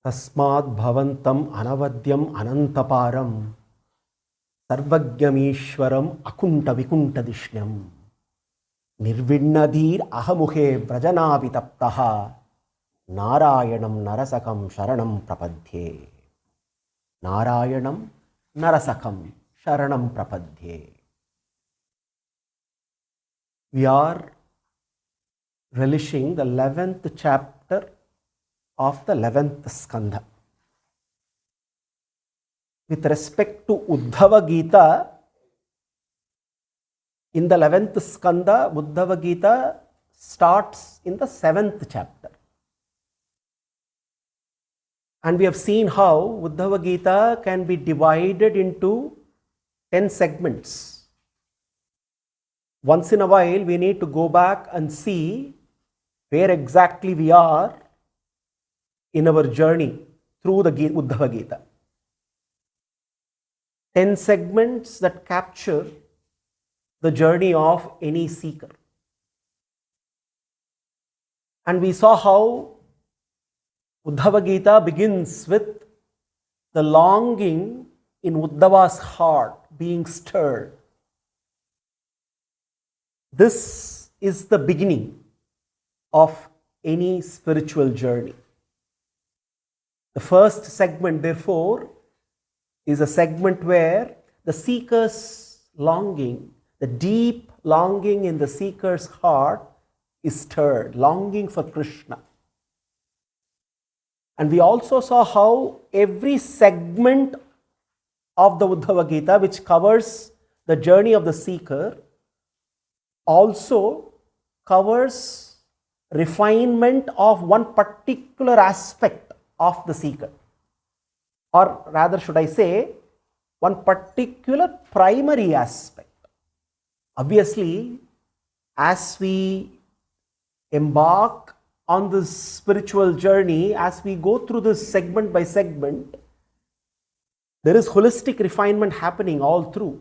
Tasmad bhavantam anavadyam anantaparam sarvagyamishwaram akunta vikunta dishnyam nirvinnadir ahamuhe vrajanavitaptaha Narayanam narasakam sharanam prapadhye. Narayanam narasakam sharanam prapadhye. We are relishing the 11th chapter of the 11th skandha. With respect to Uddhava Gita, in the 11th skandha, Uddhava Gita starts in the 7th chapter. And we have seen how Uddhava Gita can be divided into 10 segments. Once in a while, we need to go back and see where exactly we are in our journey through the Uddhava Gita. 10 segments that capture the journey of any seeker. And we saw how Uddhava Gita begins with the longing in Uddhava's heart being stirred. This is the beginning of any spiritual journey. The first segment, therefore, is a segment where the seeker's longing, the deep longing in the seeker's heart is stirred, longing for Krishna. And we also saw how every segment of the Uddhava Gita, which covers the journey of the seeker, also covers refinement of one particular aspect of the seeker. Or rather, should I say, one particular primary aspect. Obviously, as we embark on this spiritual journey, as we go through this segment by segment, there is holistic refinement happening all through.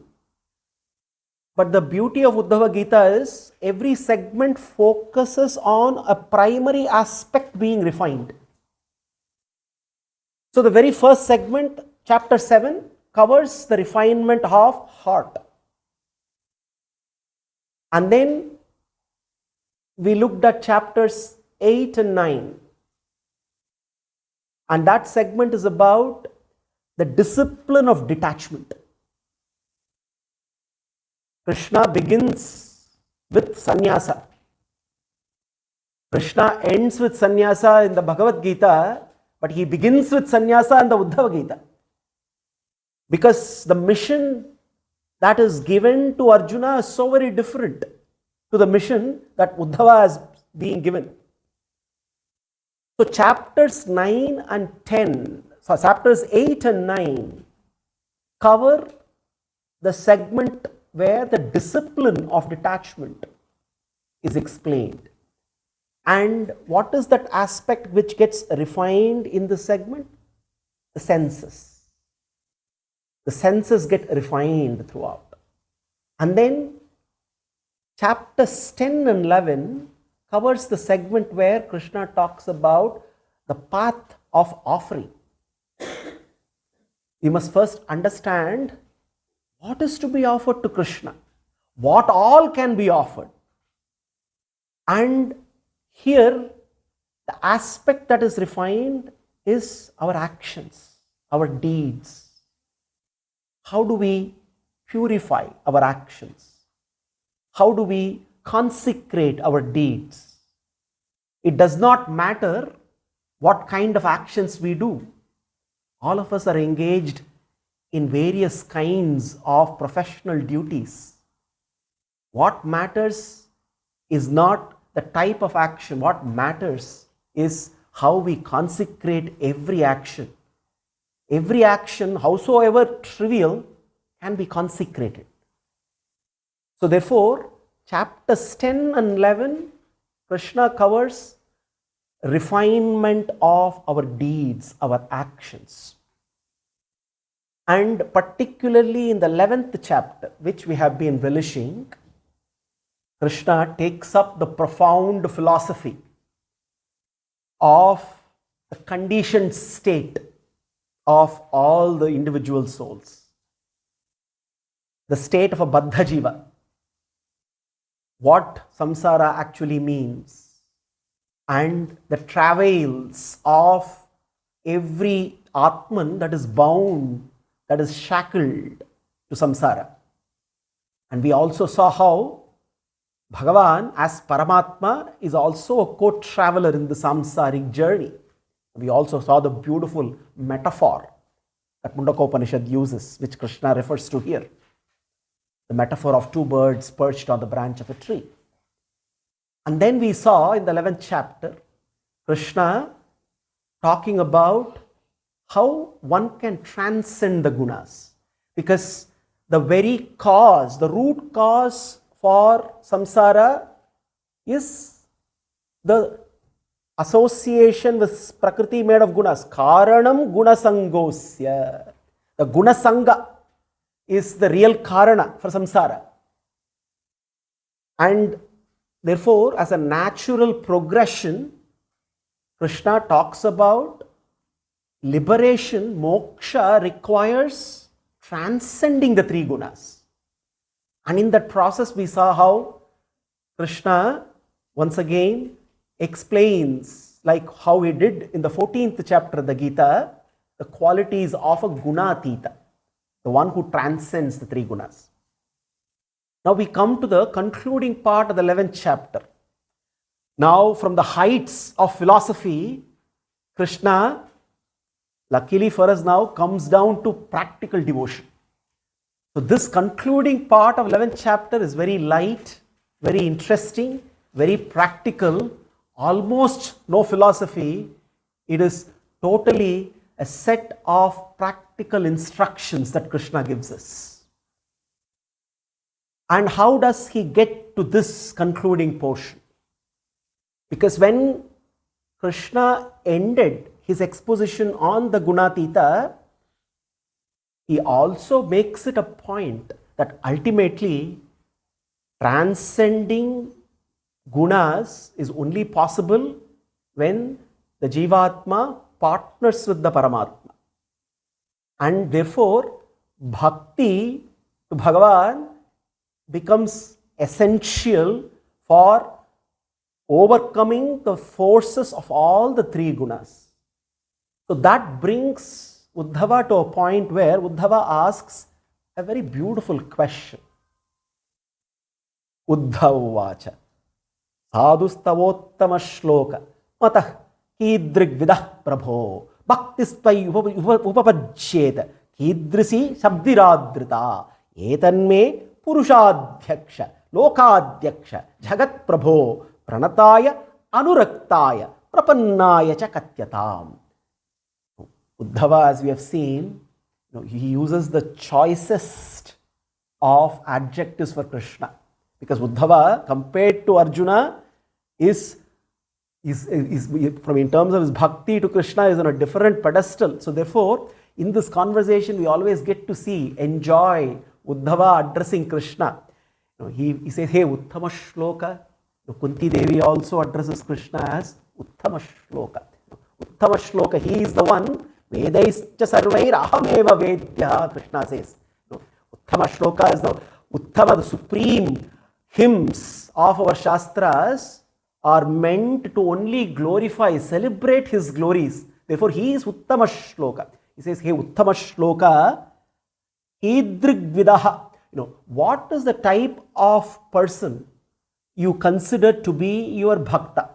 But the beauty of Uddhava Gita is every segment focuses on a primary aspect being refined. So the very first segment, chapter 7, covers the refinement of heart. And then we looked at chapters 8 and 9. And that segment is about the discipline of detachment. Krishna begins with sannyasa. Krishna ends with sannyasa in the Bhagavad Gita, but he begins with sannyasa in the Uddhava Gita. Because the mission that is given to Arjuna is so very different to the mission that Uddhava is being given. So chapters 9 and 10, so chapters 8 and 9 cover the segment where the discipline of detachment is explained. And what is that aspect which gets refined in the segment? The senses. The senses get refined throughout. And then chapters 10 and 11 covers the segment where Krishna talks about the path of offering. We must first understand what is to be offered to Krishna, what all can be offered. And here, the aspect that is refined is our actions, our deeds. How do we purify our actions? How do we consecrate our deeds? It does not matter what kind of actions we do. All of us are engaged in various kinds of professional duties. What matters is not the type of action. What matters is how we consecrate every action. Every action, howsoever trivial, can be consecrated. So therefore, chapters 10 and 11, Krishna covers refinement of our deeds, our actions. And particularly in the 11th chapter, which we have been relishing, Krishna takes up the profound philosophy of the conditioned state of all the individual souls. The state of a Baddha Jiva. What samsara actually means. And the travails of every Atman that is bound, that is shackled to samsara. And we also saw how Bhagavan as Paramatma is also a co-traveler in the samsaric journey. We also saw the beautiful metaphor that Mundaka Upanishad uses, which Krishna refers to here. The metaphor of two birds perched on the branch of a tree. And then we saw in the 11th chapter, Krishna talking about how one can transcend the gunas. Because the very cause, the root cause for samsara is the association with Prakriti made of gunas. Karanam gunasangosya. The gunasanga is the real karana for samsara. And therefore, as a natural progression, Krishna talks about liberation, moksha requires transcending the three gunas. And in that process, we saw how Krishna once again explains, like how he did in the 14th chapter of the Gita, the qualities of a gunatita, the one who transcends the three gunas. Now we come to the concluding part of the 11th chapter. Now from the heights of philosophy, Krishna, luckily for us now, comes down to practical devotion. So this concluding part of 11th chapter is very light, very interesting, very practical, almost no philosophy. It is totally a set of practical instructions that Krishna gives us. And how does he get to this concluding portion? Because when Krishna ended his exposition on the Gunatita, he also makes it a point that ultimately transcending gunas is only possible when the Jivatma partners with the Paramatma. And therefore, bhakti to Bhagavan becomes essential for overcoming the forces of all the three gunas. So that brings Uddhava to a point where Uddhava asks a very beautiful question. Uddhava Vacha Sadhustavottama Shloka Matah Kidrig Vidah Prabho Bhaktistvai Upapajyeta Kidrisi Sabdiradrita Etanme Purushadhyaksha Lokadhyaksha Jagat Prabho Pranataya Anuraktaya Prapannaya Chakatyatam. Uddhava, as we have seen, he uses the choicest of adjectives for Krishna. Because Uddhava, compared to Arjuna, is from in terms of his bhakti to Krishna, is on a different pedestal. So therefore, in this conversation, we always get to see, enjoy Uddhava addressing Krishna. He says, hey, Uttama Shloka. Kunti Devi also addresses Krishna as Uttama Shloka. Uttama Shloka, he is the one. Vedaischa sarvair ahameva vedya, Krishna says. Uttama Shloka is the Uttama, the supreme hymns of our Shastras are meant to only glorify, celebrate his glories. Therefore, he is Uttama Shloka. He says, hey, Uttama Shloka, Idrig Vidaha. What is the type of person you consider to be your bhakta?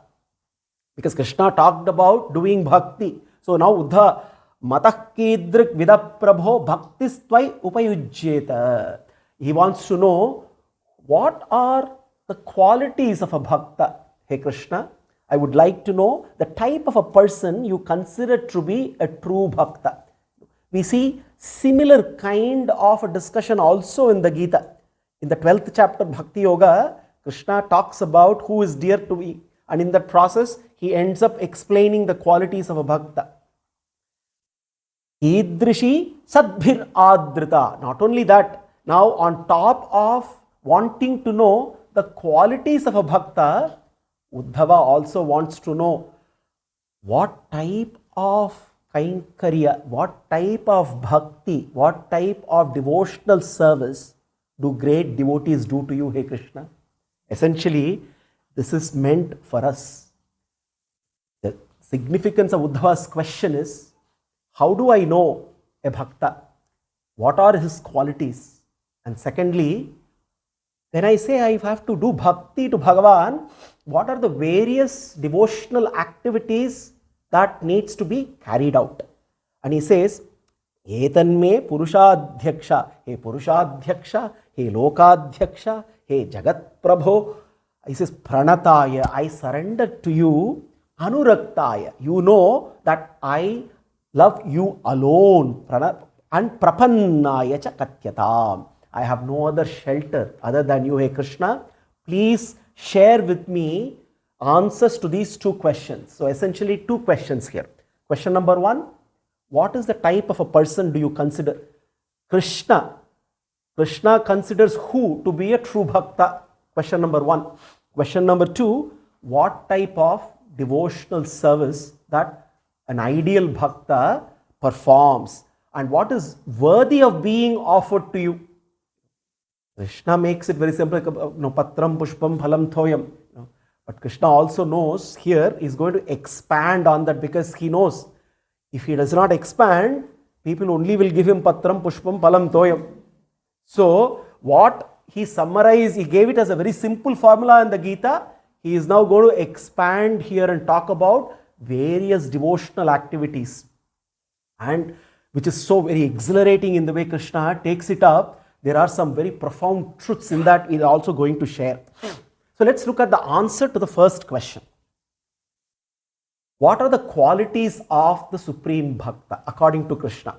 Because Krishna talked about doing bhakti. So now Uddha Matah Kidrik Vida Prabho Bhaktistvai Upayujyeta. He wants to know what are the qualities of a bhakta. Hey Krishna, I would like to know the type of a person you consider to be a true bhakta. We see similar kind of a discussion also in the Gita. In the 12th chapter Bhakti Yoga, Krishna talks about who is dear to me. And in that process, he ends up explaining the qualities of a bhakta. Idrishi sadbhir adrita. Not only that, now on top of wanting to know the qualities of a bhakta, Uddhava also wants to know what type of kainkariya, what type of bhakti, what type of devotional service do great devotees do to you, hey Krishna? Essentially, this is meant for us. The significance of Uddhava's question is, how do I know a bhakta? What are his qualities? And secondly, when I say I have to do bhakti to Bhagavan, what are the various devotional activities that needs to be carried out? And he says, Etanme Purushadhyaksha, he Purushadhyaksha, he Lokadhyaksha, he Jagat Prabho. He says, Pranataya, I surrender to you, Anuraktaya. You know that I love you alone. And Prapannaya cha Katyatam. I have no other shelter other than you, hey Krishna. Please share with me answers to these two questions. So essentially two questions here. Question number one, what is the type of a person do you consider? Krishna. Krishna considers who to be a true bhakta? Question number one. Question number two, what type of devotional service that an ideal bhakta performs and what is worthy of being offered to you? Krishna makes it very simple, patram pushpam phalam thoyam. But Krishna also knows here is going to expand on that, because he knows if he does not expand, people only will give him patram pushpam phalam thoyam. So what he summarized, he gave it as a very simple formula in the Gita. He is now going to expand here and talk about various devotional activities, and which is so very exhilarating in the way Krishna takes it up. There are some very profound truths in that he is also going to share. So let's look at the answer to the first question. What are the qualities of the Supreme Bhakta according to Krishna?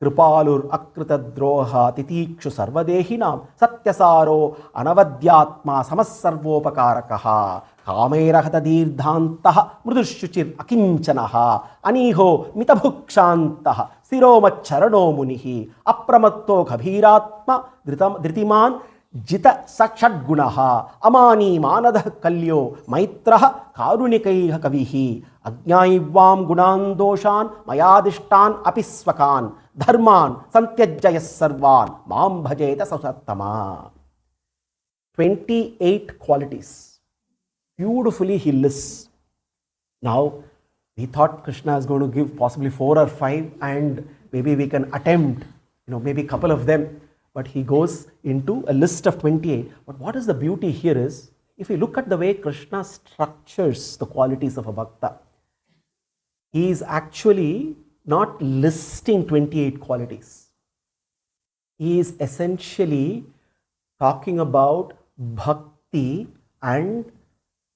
Kripalur akritadroha titikshu sarvadehinam satyasaro anavadyatma samassarvopakarakaha kamerahata dirdhantaha mrudushuchir akinchanaha aniho mitabhukshantaha siromacharano munihi apramatto khabhiratma dritiman jita sakshadgunaha amani manadah kalyo maitraha karunikaiha kavihi ajñayivam gunan doshan mayadishtan apiswakan dharman santyajayas sarvan mam bhajeta sasattama. 28 qualities. Beautifully he lists. Now, we thought Krishna is going to give possibly 4 or 5 and maybe we can attempt, maybe a couple of them. But he goes into a list of 28. But what is the beauty here is, if you look at the way Krishna structures the qualities of a bhakta, he is actually not listing 28 qualities. He is essentially talking about bhakti, and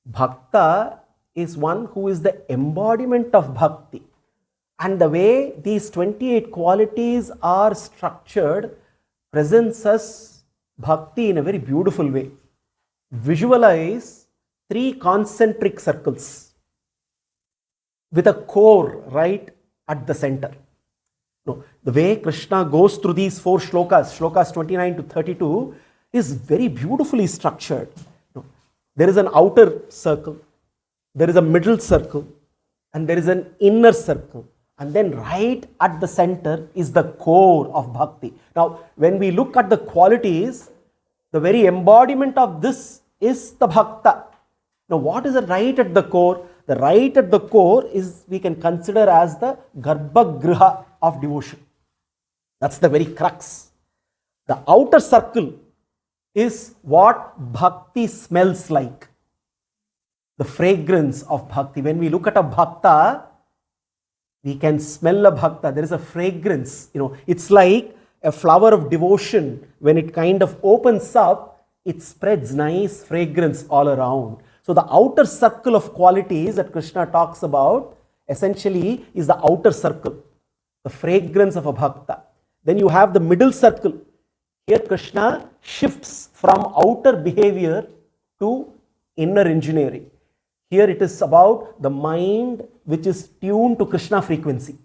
bhakta is one who is the embodiment of bhakti. And the way these 28 qualities are structured presents us bhakti in a very beautiful way. Visualize 3 concentric circles with a core right at the center. No, the way Krishna goes through these 4 shlokas 29 to 32, is very beautifully structured. There is an outer circle, there is a middle circle, and there is an inner circle. And then right at the center is the core of bhakti. Now, when we look at the qualities, the very embodiment of this is the bhakta. Now, what is it right at the core? The right at the core is, we can consider as the Garbagriha of Devotion. That's the very crux. The outer circle is what bhakti smells like. The fragrance of bhakti. When we look at a bhakta, we can smell a bhakta. There is a fragrance. It's like a flower of devotion. When it kind of opens up, it spreads nice fragrance all around. So the outer circle of qualities that Krishna talks about essentially is the outer circle, the fragrance of a bhakta. Then you have the middle circle. Here Krishna shifts from outer behavior to inner engineering. Here it is about the mind which is tuned to Krishna frequency.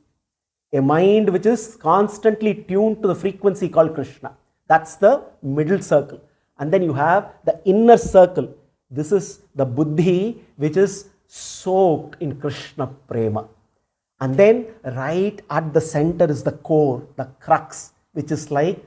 A mind which is constantly tuned to the frequency called Krishna. That's the middle circle. And then you have the inner circle. This is the buddhi which is soaked in Krishna prema. And then right at the center is the core, the crux, which is like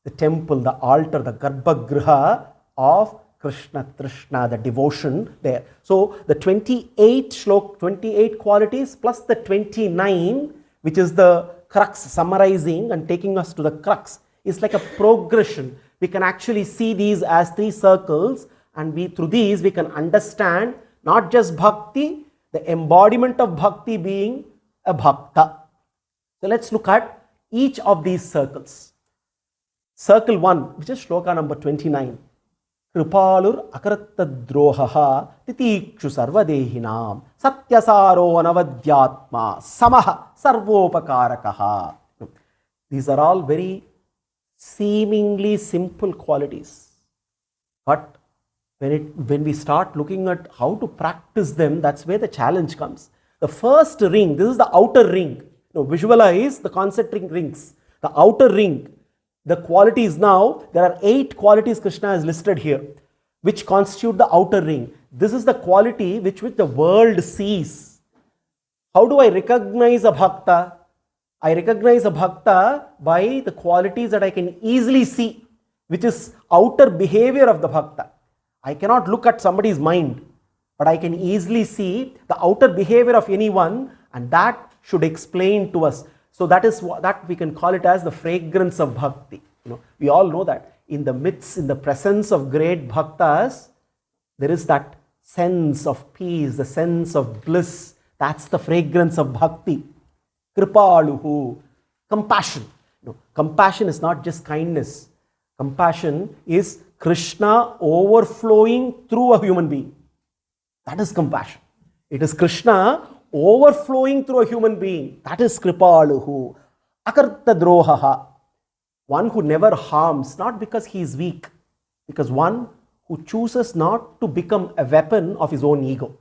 the temple, the altar, the Garbagriha of Krishna, Trishna, the devotion there. So the 28 qualities plus the 29, which is the crux, summarizing and taking us to the crux, is like a progression. We can actually see these as 3 circles, and through these we can understand not just bhakti, the embodiment of bhakti being a bhakta. So let's look at each of these circles. Circle 1, which is shloka number 29. Kripalur akarattadrohaha titikshu sarvadehinam satyasaro anavadyatma samaha sarvopakarakaha. These are all very seemingly simple qualities. But when we start looking at how to practice them, that's where the challenge comes. The first ring, this is the outer ring. Now visualize the concentric rings. The outer ring, the qualities now, there are 8 qualities Krishna has listed here, which constitute the outer ring. This is the quality which the world sees. How do I recognize a bhakta? I recognize a bhakta by the qualities that I can easily see, which is outer behavior of the bhakta. I cannot look at somebody's mind, but I can easily see the outer behavior of anyone, and that should explain to us. So that is that we can call it as the fragrance of bhakti. We all know that in the midst, in the presence of great bhaktas, there is that sense of peace, the sense of bliss. That's the fragrance of bhakti. Kripaluhu, compassion. Compassion is not just kindness. Compassion is Krishna overflowing through a human being. That is compassion. It is Krishna overflowing through a human being. That is Kripaluhu. Akartadrohaha. One who never harms, not because he is weak, because one who chooses not to become a weapon of his own ego.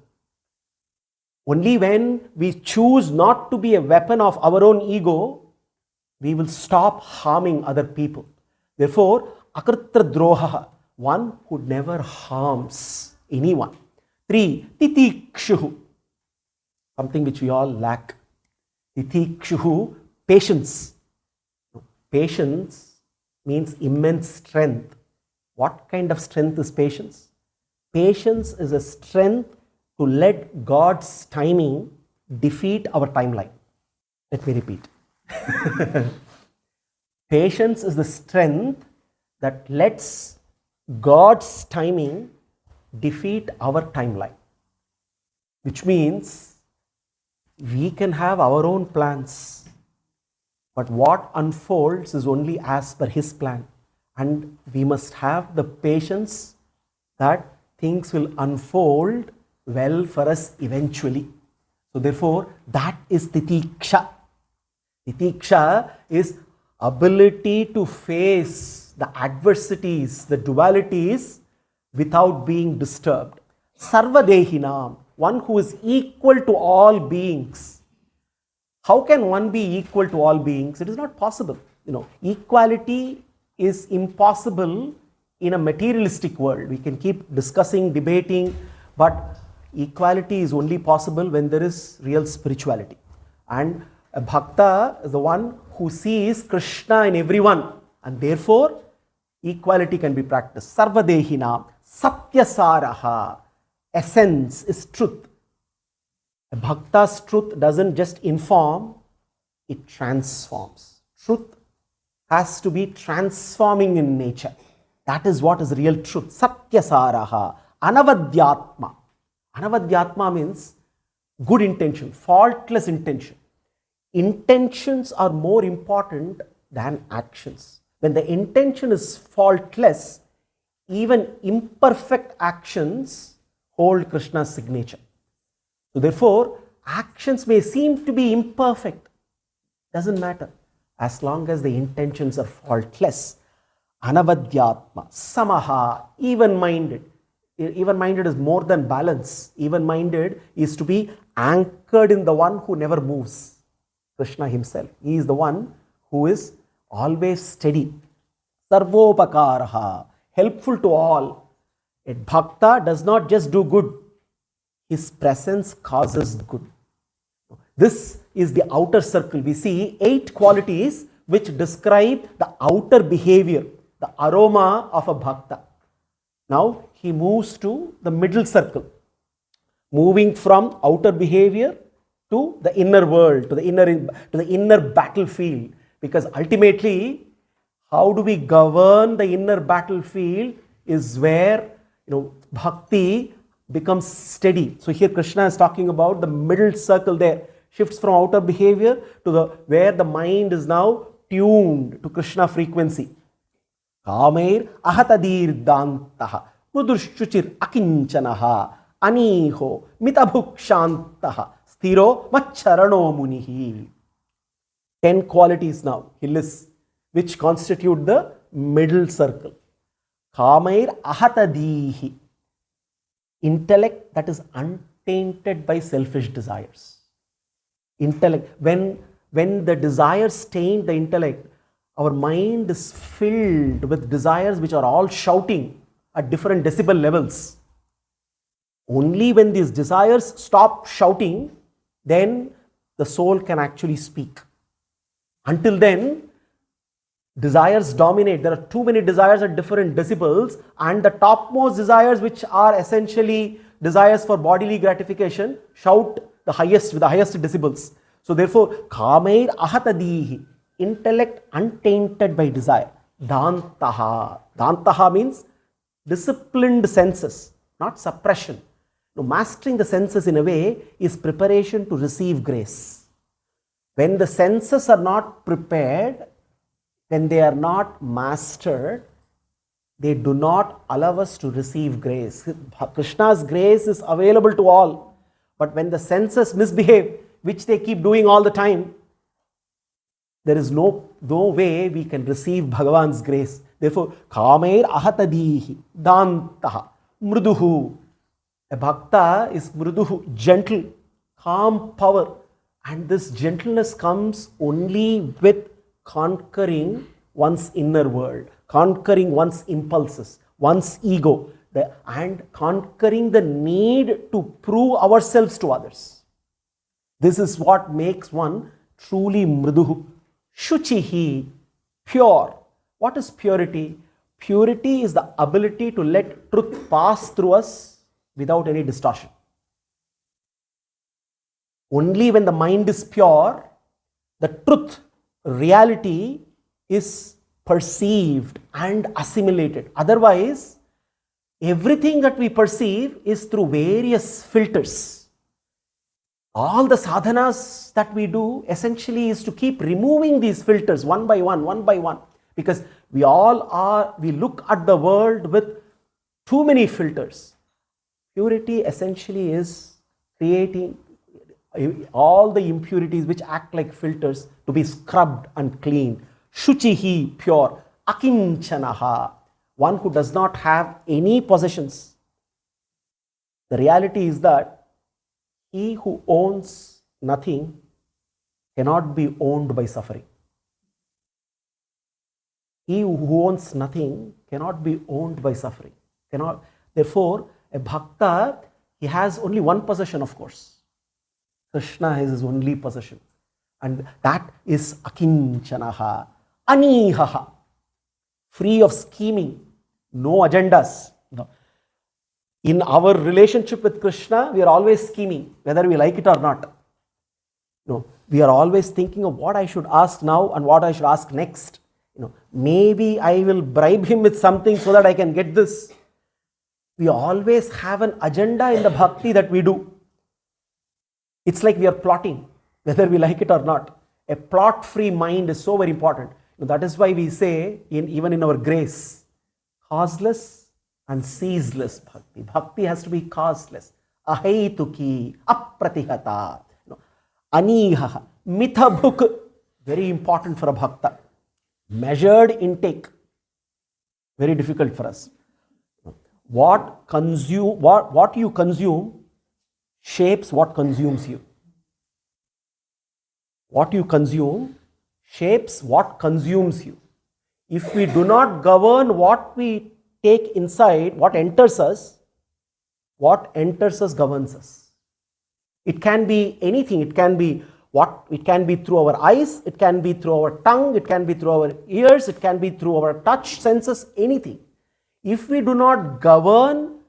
Only when we choose not to be a weapon of our own ego, we will stop harming other people. Therefore, akartadrohaha, one who never harms anyone. 3, titikshuhu, something which we all lack. Titikshuhu, patience. Patience means immense strength. What kind of strength is patience? Patience is a strength to let God's timing defeat our timeline. Let me repeat. Patience is the strength that lets God's timing defeat our timeline. Which means we can have our own plans, but what unfolds is only as per His plan. And we must have the patience that things will unfold well for us eventually. So therefore, that is titiksha. Titiksha is ability to face the adversities, the dualities without being disturbed. Sarvadehinam, one who is equal to all beings. How can one be equal to all beings? It is not possible. Equality is impossible in a materialistic world. We can keep discussing, debating, but equality is only possible when there is real spirituality. And a bhakta is the one who sees Krishna in everyone, and therefore equality can be practiced. Sarvadehina, satyasaraha, essence is truth. A bhakta's truth doesn't just inform, it transforms. Truth has to be transforming in nature. That is what is real truth. Satyasaraha, anavadyatma. Anavadyatma means good intention, faultless intention. Intentions are more important than actions. When the intention is faultless, even imperfect actions hold Krishna's signature. So therefore, actions may seem to be imperfect. Doesn't matter, as long as the intentions are faultless. Anavadyatma, samaha, even-minded. Even-minded is more than balance. Even-minded is to be anchored in the one who never moves. Krishna himself. He is the one who is always steady. Sarvopakaraha, helpful to all. A bhakta does not just do good. His presence causes good. This is the outer circle. We see 8 qualities which describe the outer behavior, the aroma of a bhakta. Now he moves to the middle circle, moving from outer behavior to the inner world, to the inner battlefield. Because ultimately, how do we govern the inner battlefield is where bhakti becomes steady. So here Krishna is talking about the middle circle there, shifts from outer behavior to where the mind is now tuned to Krishna frequency. Kamair ahatadir dantaha mudurshchuchir akinchanaha aniho mitabhukshantaha sthiro macharano munihi. 10 qualities now he lists, which constitute the middle circle. Kamair ahatadihi, intellect that is untainted by selfish desires. Intellect, when the desires taint the intellect, our mind is filled with desires which are all shouting at different decibel levels. Only when these desires stop shouting, then the soul can actually speak. Until then, desires dominate. There are too many desires at different decibels, and the topmost desires, which are essentially desires for bodily gratification, shout the highest with the highest decibels. So therefore, kamair ahatadihi, intellect untainted by desire. Dantaha. Dantaha means disciplined senses, not suppression. Now, mastering the senses in a way is preparation to receive grace. When the senses are not prepared, when they are not mastered, they do not allow us to receive grace. Krishna's grace is available to all, but when the senses misbehave, which they keep doing all the time, there is no way we can receive Bhagavan's grace. Therefore, kamair ahatadihi dantaha mruduhu. A bhakta is mruduhu, gentle, calm power. And this gentleness comes only with conquering one's inner world, conquering one's impulses, one's ego, and conquering the need to prove ourselves to others. This is what makes one truly mruduhu. Shuchihi, pure. What is purity? Purity is the ability to let truth pass through us without any distortion. Only when the mind is pure, the truth, reality is perceived and assimilated. Otherwise, everything that we perceive is through various filters. All the sadhanas that we do essentially is to keep removing these filters one by one, because we look at the world with too many filters. Purity essentially is creating all the impurities which act like filters to be scrubbed and cleaned. Shuchihi, pure. Akinchanaha, one who does not have any possessions. The reality is that he who owns nothing cannot be owned by suffering. He who owns nothing cannot be owned by suffering. Therefore, a bhakta, he has only one possession, of course. Krishna is his only possession. And that is akinchanaha, anihaha, free of scheming, no agendas. In our relationship with Krishna, we are always scheming, whether we like it or not. We are always thinking of what I should ask now and what I should ask next. Maybe I will bribe him with something so that I can get this. We always have an agenda in the bhakti that we do. It's like we are plotting, whether we like it or not. A plot-free mind is so very important. That is why we say, even in our grace, causeless and ceaseless bhakti. Bhakti has to be causeless. Ahaituki, apratihata. Anihaha, mithabhuk, very important for a bhakta. Measured intake, very difficult for us. What you consume shapes what consumes you. What you consume shapes what consumes you. If we do not govern what we take inside, what enters us governs us. It can be anything. It can be it can be through our eyes, it can be through our tongue, it can be through our ears, it can be through our touch senses, anything. If we do not govern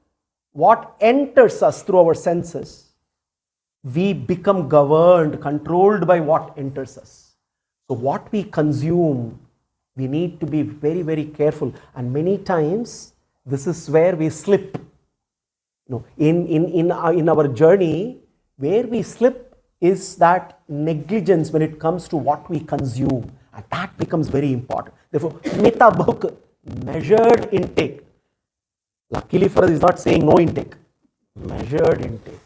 what enters us through our senses, we become governed, controlled by what enters us. So what we consume, we need to be very, very careful. And many times, this is where we slip. In our journey, where we slip is that negligence when it comes to what we consume. And that becomes very important. Therefore, Meta book, measured intake. Luckily for us, he's not saying no intake. Measured intake.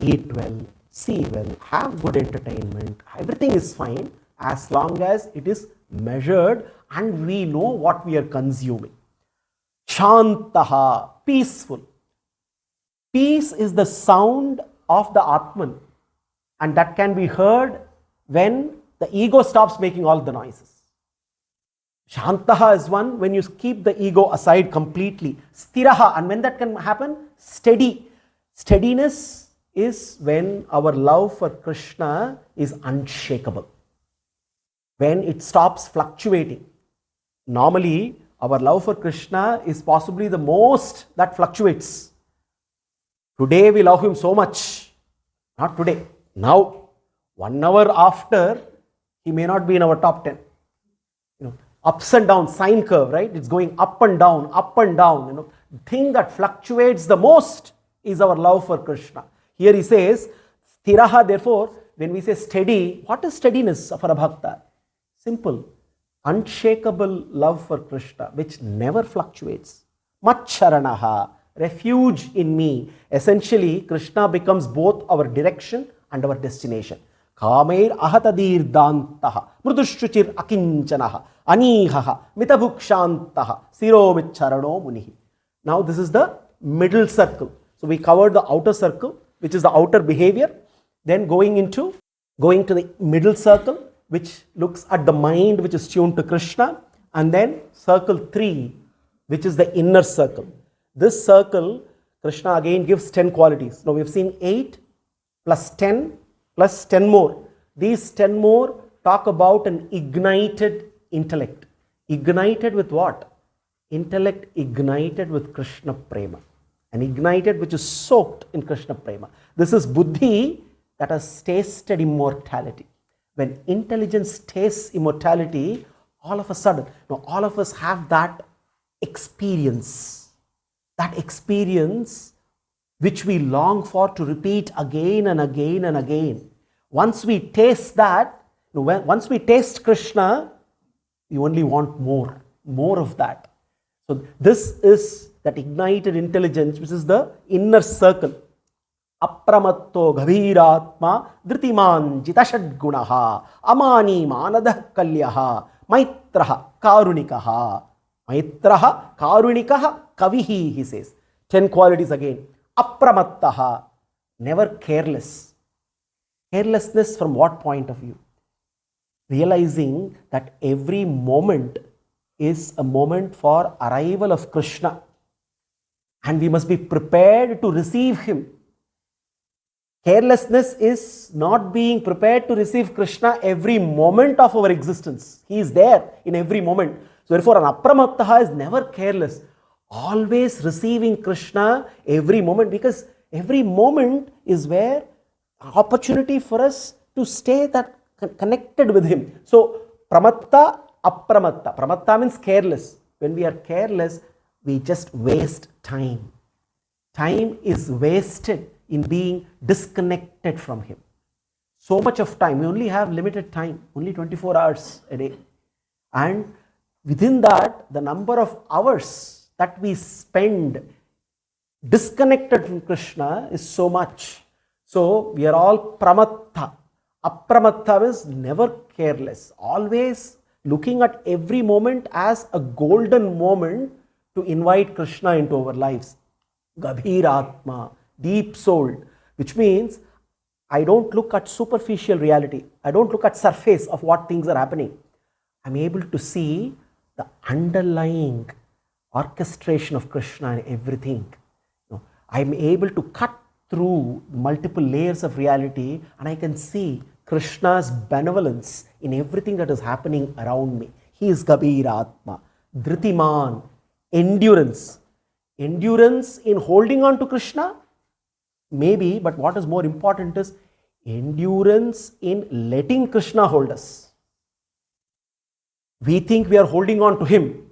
Eat well, see well, have good entertainment. Everything is fine as long as it is measured and we know what we are consuming. Shantaha, peaceful. Peace is the sound of the Atman, and that can be heard when the ego stops making all the noises. Shantaha is one when you keep the ego aside completely. Sthiraha, and when that can happen? Steady. Steadiness is when our love for Krishna is unshakable. When it stops fluctuating. Normally, our love for Krishna is possibly the most that fluctuates. Today we love him so much. Not today. Now, 1 hour after, he may not be in our top 10. Ups and downs, sine curve, right? It's going up and down, up and down. The thing that fluctuates the most is our love for Krishna. Here he says, Sthiraha, therefore, when we say steady, what is steadiness for a bhakta? Simple. Unshakable love for Krishna, which never fluctuates. Macharanaha, refuge in me. Essentially, Krishna becomes both our direction and our destination. Kameir ahatadir dantaha, mrudushruchir akinchanaha, anihaha, mitabhukshantaha, siromicharano munihi. Now this is the middle circle. So we covered the outer circle, which is the outer behavior. Then going to the middle circle, which looks at the mind which is tuned to Krishna. And then circle 3, which is the inner circle. This circle, Krishna again gives 10 qualities. Now we have seen 8 plus 10 plus 10 more. These 10 more talk about an ignited intellect. Ignited with what? Intellect ignited with Krishna Prema. And ignited which is soaked in Krishna Prema. This is buddhi that has tasted immortality. When intelligence tastes immortality, all of a sudden, all of us have that experience. That experience which we long for to repeat again and again and again. Once we taste that, once we taste Krishna, we only want more of that. So this is that ignited intelligence, which is the inner circle. Apramatto ghabhiratma dritiman jitashadgunaha amani manadah kalyaha maitraha karunikaha. Maitraha karunikaha kavihi, he says. 10 qualities again. Apramattaha, never careless. Carelessness from what point of view? Realizing that every moment is a moment for arrival of Krishna. And we must be prepared to receive him. Carelessness is not being prepared to receive Krishna every moment of our existence. He is there in every moment. So therefore, an apramattaha is never careless. Always receiving Krishna every moment, because every moment is where opportunity for us to stay that connected with him. So pramatta, apramatta. Pramatta means careless. When we are careless, we just waste time. Time is wasted in being disconnected from him. So much of time. We only have limited time, only 24 hours a day. And within that, the number of hours that we spend disconnected from Krishna is so much. So we are all pramatta. Apramatta is never careless. Always looking at every moment as a golden moment to invite Krishna into our lives. Garbagriha, deep souled, which means I don't look at superficial reality. I don't look at surface of what things are happening. I'm able to see the underlying orchestration of Krishna and everything. I'm able to cut through multiple layers of reality, and I can see Krishna's benevolence in everything that is happening around me. He is Gabiratma, Dhritiman, endurance. Endurance in holding on to Krishna? Maybe, but what is more important is endurance in letting Krishna hold us. We think we are holding on to him,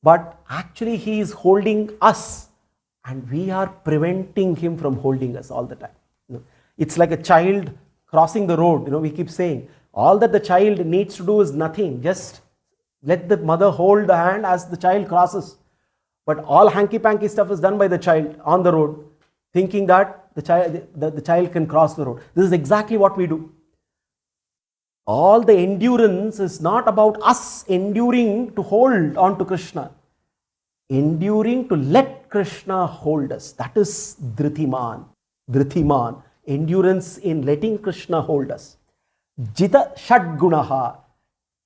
but actually he is holding us, and we are preventing him from holding us all the time. It's like a child crossing the road. We keep saying all that the child needs to do is nothing. Just let the mother hold the hand as the child crosses. But all hanky-panky stuff is done by the child on the road, thinking that the child can cross the road. This is exactly what we do. All the endurance is not about us enduring to hold on to Krishna. Enduring to let Krishna hold us. That is Dhritiman. Dhritiman. Endurance in letting Krishna hold us. Jita Shadgunaha.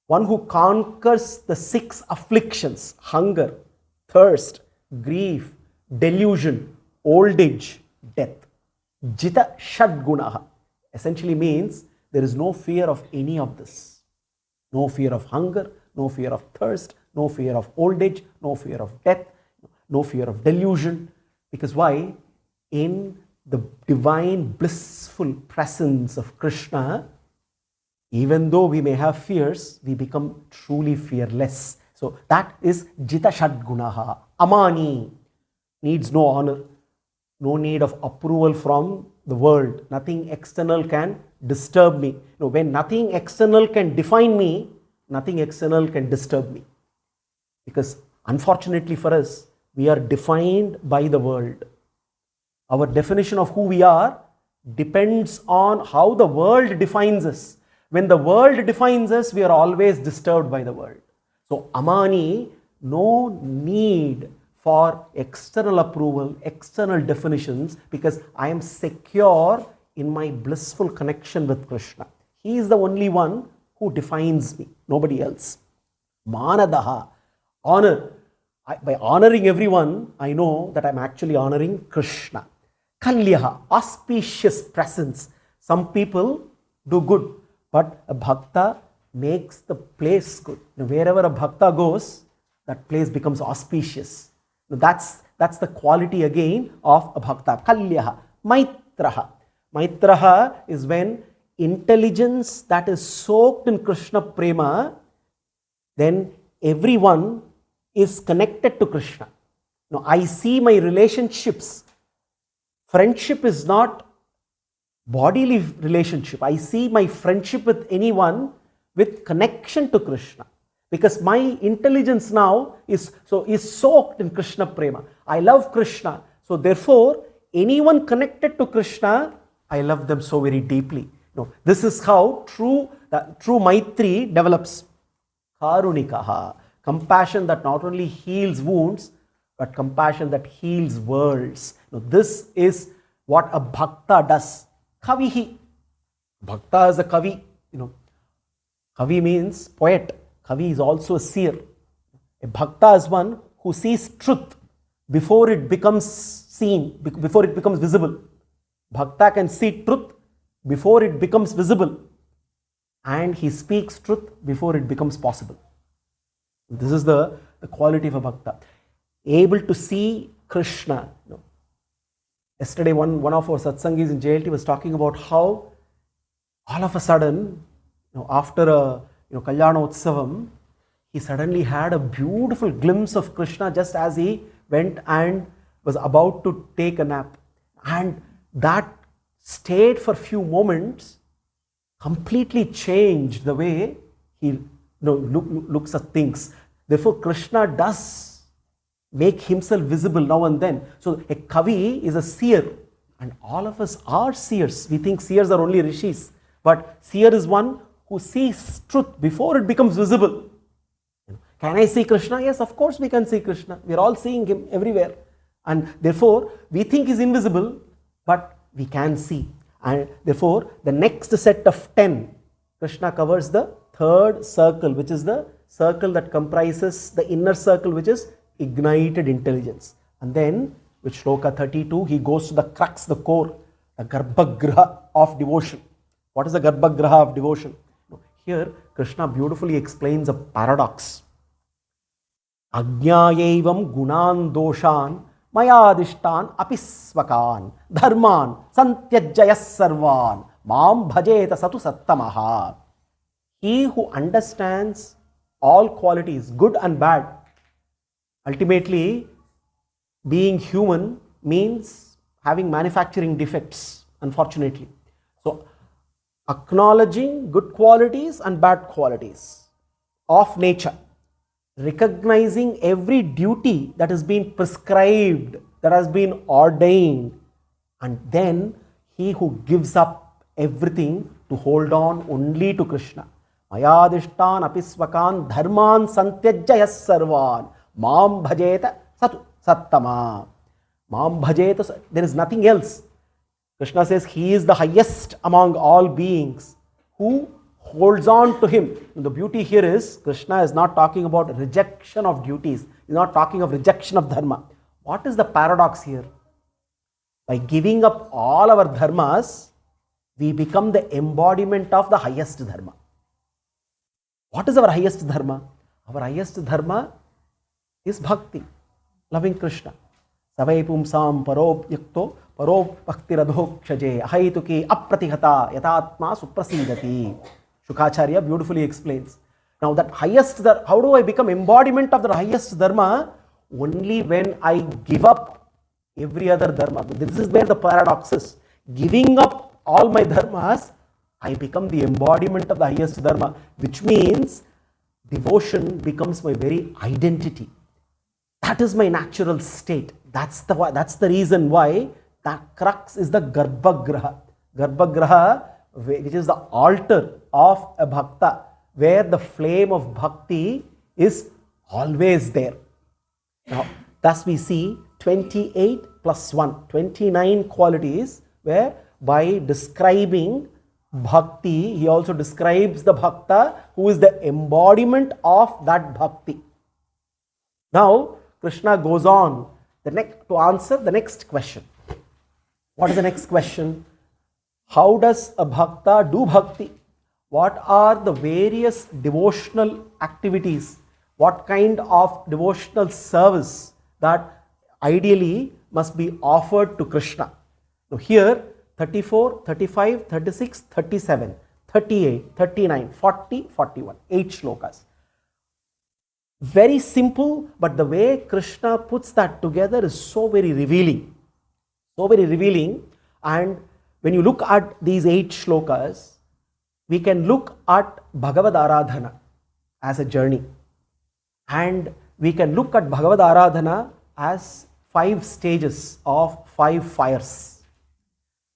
One who conquers the 6 afflictions. Hunger, thirst, grief, delusion, old age, death. Jita Shadgunaha. Essentially means there is no fear of any of this. No fear of hunger, no fear of thirst, no fear of old age, no fear of death, no fear of delusion. Because why? In the divine blissful presence of Krishna, even though we may have fears, we become truly fearless. So that is Jita Shadgunaha. Amani, needs no honor, no need of approval from the world. Nothing external can disturb me. When nothing external can define me, nothing external can disturb me. Because unfortunately for us, we are defined by the world. Our definition of who we are depends on how the world defines us. When the world defines us, we are always disturbed by the world. So Amani, no need for external approval, external definitions, because I am secure in my blissful connection with Krishna. He is the only one who defines me, nobody else. Manadaha, honor. By honoring everyone, I know that I'm actually honoring Krishna. Kalyaha, auspicious presence. Some people do good, but a bhakta makes the place good. Wherever a bhakta goes, that place becomes auspicious. That's the quality again of a bhakta. Kalyaha, maitraha. Maitraha is when intelligence that is soaked in Krishna prema, then everyone is connected to Krishna. Now I see my relationships. Friendship is not bodily relationship. I see my friendship with anyone with connection to Krishna. Because my intelligence now is soaked in Krishna prema. I love Krishna. So therefore, anyone connected to Krishna, I love them so very deeply. This is how true Maitri develops. Karunikaha, compassion that not only heals wounds, but compassion that heals worlds. This is what a bhakta does. Kavihi. Bhakta is a kavi. Kavi means poet. Kavi is also a seer. A bhakta is one who sees truth before it becomes seen, before it becomes visible. Bhakta can see truth before it becomes visible, and he speaks truth before it becomes possible. This is the quality of a bhakta. Able to see Krishna. Yesterday, one of our satsangis in JLT was talking about how all of a sudden, after a Kalyana Utsavam, he suddenly had a beautiful glimpse of Krishna just as he went and was about to take a nap. And that stayed for a few moments, completely changed the way he looks at things. Therefore, Krishna does make himself visible now and then. So a kavi is a seer, and all of us are seers. We think seers are only rishis, but seer is one who sees truth before it becomes visible. Can I see Krishna? Yes, of course we can see Krishna. We are all seeing him everywhere. And therefore, we think he's invisible, but we can see. And therefore, the next set of 10, Krishna covers the third circle, which is the circle that comprises the inner circle, which is ignited intelligence. And then With shloka 32, he goes to the crux, the core, the Garbagriha of Devotion. What is the Garbagriha of Devotion? Here, Krishna beautifully explains a paradox. Ajnayevam gunan doshan mayadishtan apisvakan dharman santyajayas sarvan mam bhajeta satu sattamaha. He who understands all qualities, good and bad, ultimately being human means having manufacturing defects, unfortunately. So, acknowledging good qualities and bad qualities of nature, recognizing every duty that has been prescribed, that has been ordained, and then he who gives up everything to hold on only to Krishna. Mayadishtan apisvakan dharman santyajayas sarvan mam bhajeta satu sattama. Mam bhajeta, there is nothing else. Krishna says he is the highest among all beings. Who holds on to him? And the beauty here is Krishna is not talking about rejection of duties. He is not talking of rejection of dharma. What is the paradox here? By giving up all our dharmas, we become the embodiment of the highest dharma. What is our highest dharma? Our highest dharma is bhakti, loving Krishna. Savai pumsam parobhyakto paro bhakti radhokshaje ahaituki apratihata yatatma suprasidati. Shukacharya beautifully explains. Now that highest, how do I become embodiment of the highest dharma? Only when I give up every other dharma. This is where the paradox is. Giving up all my dharmas, I become the embodiment of the highest dharma, which means devotion becomes my very identity. That is my natural state. That's the reason why that crux is the Garbagriha. Garbagriha, which is the altar of a bhakta, where the flame of bhakti is always there. Now, thus we see 28 plus 1, 29 qualities, where by describing bhakti, he also describes the bhakta who is the embodiment of that bhakti. Now, Krishna goes on to answer the next question. What is the next question? How does a bhakta do bhakti? What are the various devotional activities? What kind of devotional service that ideally must be offered to Krishna? Now here 34, 35, 36, 37, 38, 39, 40, 41, 8 shlokas. Very simple, but the way Krishna puts that together is so very revealing. So very revealing. And when you look at these 8 shlokas, we can look at Bhagavad Aradhana as a journey. And we can look at Bhagavad Aradhana as 5 stages of 5 fires.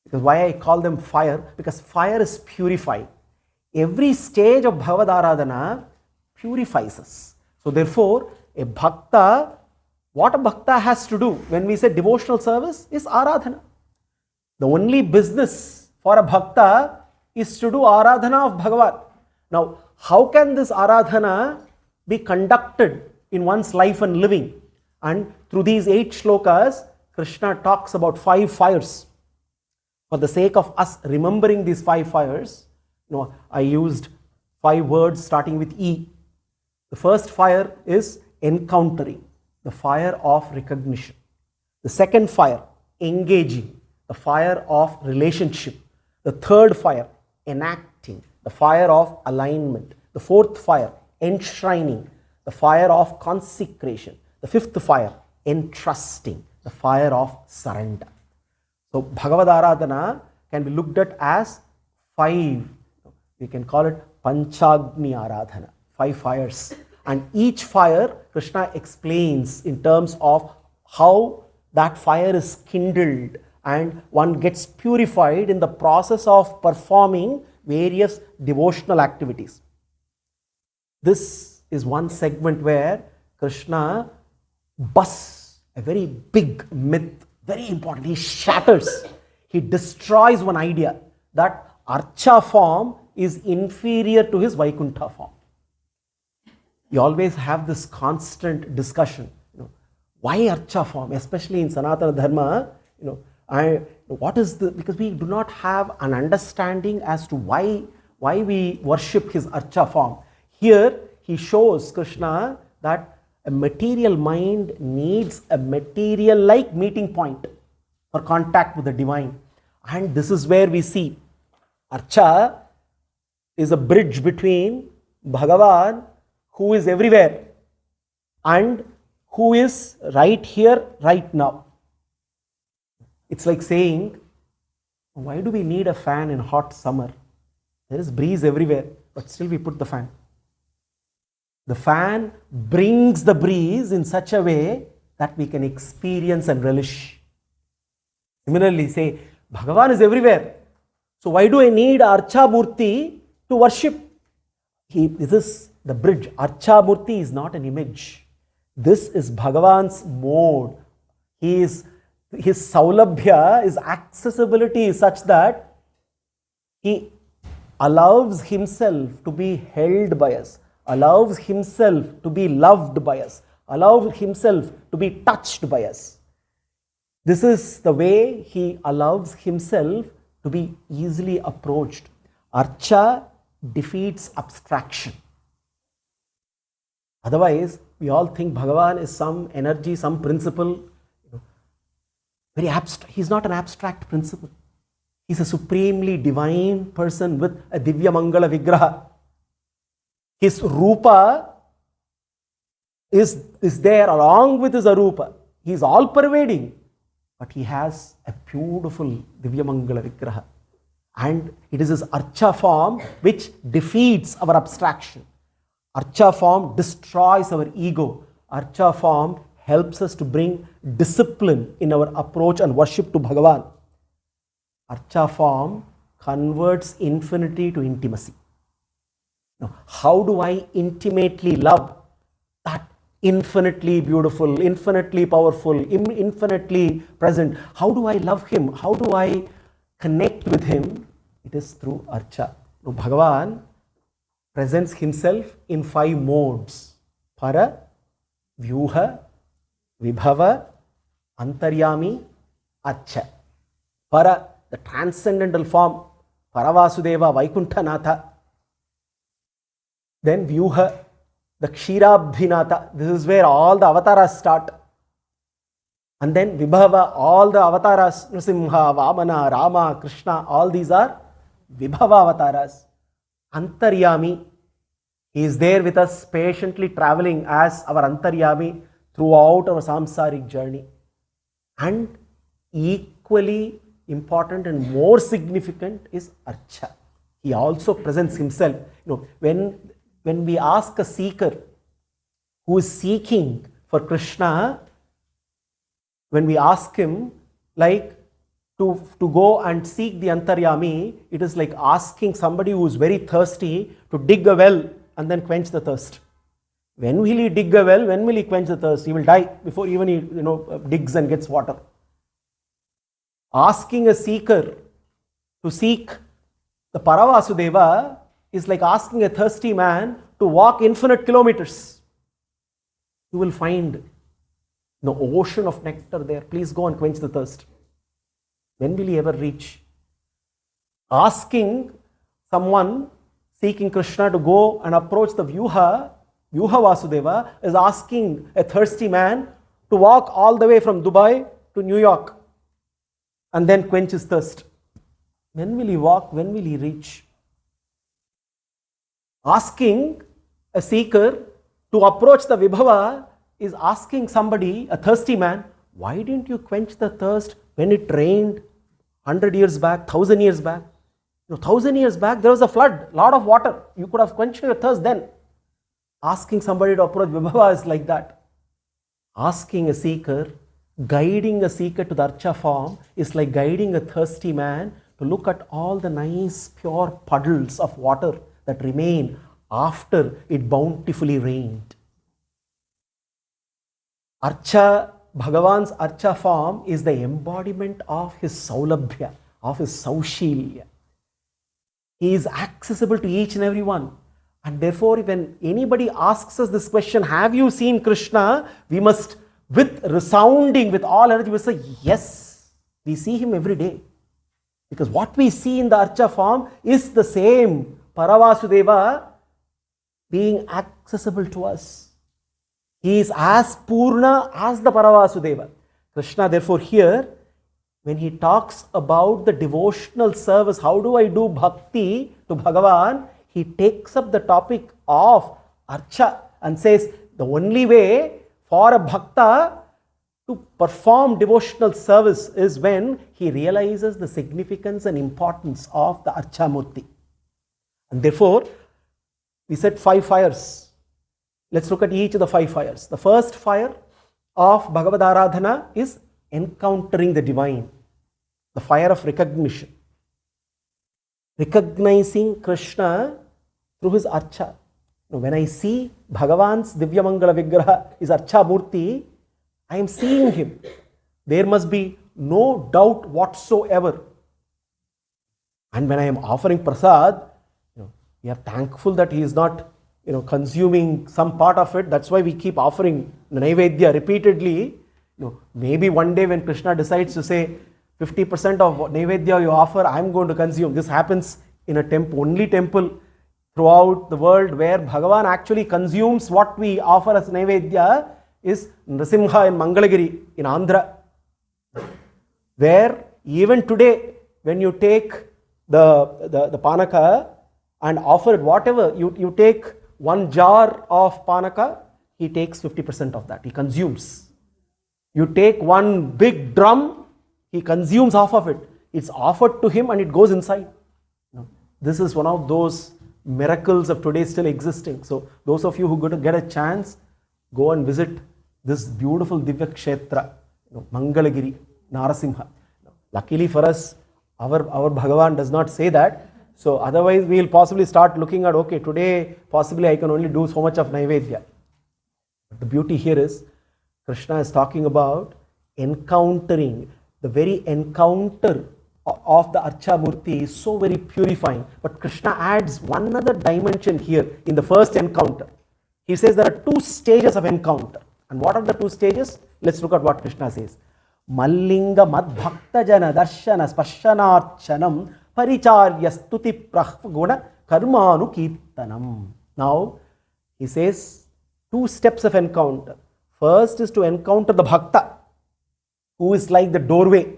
Because why I call them fire? Because fire is purifying. Every stage of Bhagavad Aradhana purifies us. So therefore, a bhakta, what a bhakta has to do when we say devotional service is Aradhana. The only business for a bhakta is to do Aradhana of Bhagavan. Now, how can this Aradhana be conducted in one's life and living? And through these 8 shlokas, Krishna talks about 5 fires. For the sake of us remembering these 5 fires, I used 5 words starting with E. The first fire is encountering, the fire of recognition. The second fire, engaging, the fire of relationship. The third fire, enacting, the fire of alignment. The fourth fire, enshrining, the fire of consecration. The fifth fire, entrusting, the fire of surrender. So Bhagavad Aradhana can be looked at as 5. We can call it Panchagni Aradhana, 5 fires. And each fire, Krishna explains in terms of how that fire is kindled and one gets purified in the process of performing various devotional activities. This is one segment where Krishna busts a very big myth, very important. He shatters, he destroys one idea that Archa form is inferior to his Vaikuntha form. You always have this constant discussion. Why Archa form? Especially in Sanatana Dharma, what is the, because we do not have an understanding as to why we worship his Archa form. Here he shows Krishna that a material mind needs a material-like meeting point for contact with the divine. And this is where we see Archa is a bridge between Bhagavan, who is everywhere, and who is right here, right now. It's like saying, why do we need a fan in hot summer? There is breeze everywhere, but still we put the fan. The fan brings the breeze in such a way that we can experience and relish. Similarly, say, Bhagavan is everywhere. So why do I need Archa Murti to worship? This is the bridge. Archa Murti is not an image. This is Bhagavan's mode. His saulabhya, his accessibility is such that he allows himself to be held by us, allows himself to be loved by us, allows himself to be touched by us. This is the way he allows himself to be easily approached. Archa defeats abstraction. Otherwise, we all think Bhagavan is some energy, some principle, very abstract. He's not an abstract principle. He's a supremely divine person with a Divya Mangala Vigraha. His Rupa is there along with his Arupa. He's all pervading, but he has a beautiful Divya Mangala Vigraha. And it is his Archa form which defeats our abstraction. Archa form destroys our ego. Archa form helps us to bring discipline in our approach and worship to Bhagavan. Archa form converts infinity to intimacy. Now, how do I intimately love that infinitely beautiful, infinitely powerful, infinitely present? How do I love him? How do I connect with him? It is through Archa. Now, Bhagavan presents himself in 5 modes: Para, Vyuha, Vibhava, Antaryami, Archa. Para, the transcendental form, Paravasudeva, Vaikunthanatha. Then Vyuha, the Kshirabdhinatha. This is where all the avatars start. And then Vibhava, all the avatars, Nrsimha, Vamana, Rama, Krishna, all these are Vibhava avatars. Antaryami, he is there with us, patiently traveling as our Antaryami throughout our samsaric journey. And equally important and more significant is Archa. He also presents himself. When we ask a seeker who is seeking for Krishna, when we ask him to go and seek the Antaryami, it is like asking somebody who is very thirsty to dig a well and then quench the thirst. When will he dig a well? When will he quench the thirst? He will die before even he digs and gets water. Asking a seeker to seek the Paravasudeva is like asking a thirsty man to walk infinite kilometers. You will find the ocean of nectar there. Please go and quench the thirst. When will he ever reach? Asking someone seeking Krishna to go and approach the Vyuha Vasudeva is asking a thirsty man to walk all the way from Dubai to New York and then quench his thirst. When will he walk? When will he reach? Asking a seeker to approach the Vibhava is asking somebody, a thirsty man, why didn't you quench the thirst when it rained 100 years back, 1000 years back? 1000 years back, there was a flood, lot of water. You could have quenched your thirst then. Asking somebody to approach Vibhava is like that. Asking a seeker, guiding a seeker to the Archa form is like guiding a thirsty man to look at all the nice pure puddles of water that remain after it bountifully rained. Archa, Bhagavan's Archa form is the embodiment of his Saulabhya, of his Saushilya. He is accessible to each and every one. And therefore, when anybody asks us this question, have you seen Krishna? We must with resounding, with all energy, we say, yes, we see him every day. Because what we see in the Archa form is the same Paravasudeva being accessible to us. He is as Purna as the Paravasudeva. Krishna, therefore, here, when he talks about the devotional service, how do I do bhakti to Bhagavan, he takes up the topic of Archa and says the only way for a bhakta to perform devotional service is when he realizes the significance and importance of the Archa Murti. And therefore, we said 5 fires. Let's look at each of the 5 fires. The first fire of Bhagavad Aradhana is encountering the divine, the fire of recognition. Recognizing Krishna through his Archa. Now, when I see Bhagavan's Divya Mangala Vigraha, his Archa Murti, I am seeing him. There must be no doubt whatsoever. And when I am offering prasad, we are thankful that he is not consuming some part of it. That's why we keep offering Naivedya repeatedly. Maybe one day when Krishna decides to say 50% of Naivedya you offer, I am going to consume. This happens in a temple, only temple throughout the world where Bhagavan actually consumes what we offer as Naivedya is Nrasimha in Mangalagiri in Andhra, where even today when you take the Panaka and offer it, whatever, you take 1 jar of Panaka, he takes 50% of that, he consumes. You take 1 big drum, he consumes half of it. It's offered to him and it goes inside. This is one of those miracles of today still existing. So those of you who go to get a chance, go and visit this beautiful Divya Kshetra, Mangalagiri, Narasimha. Luckily for us, our Bhagavan does not say that. So otherwise we will possibly start looking at, okay, today possibly I can only do so much of Naivedya. But the beauty here is, Krishna is talking about encountering. The very encounter of the Archa Murti is so very purifying. But Krishna adds one other dimension here in the first encounter. He says there are 2 stages of encounter. And what are the 2 stages? Let's look at what Krishna says. Mallinga madbhakta jana darshana spashanarchanam paricharya stuti prahguna karmanu kirtanam. Now, he says 2 steps of encounter. First is to encounter the bhakta, who is like the doorway.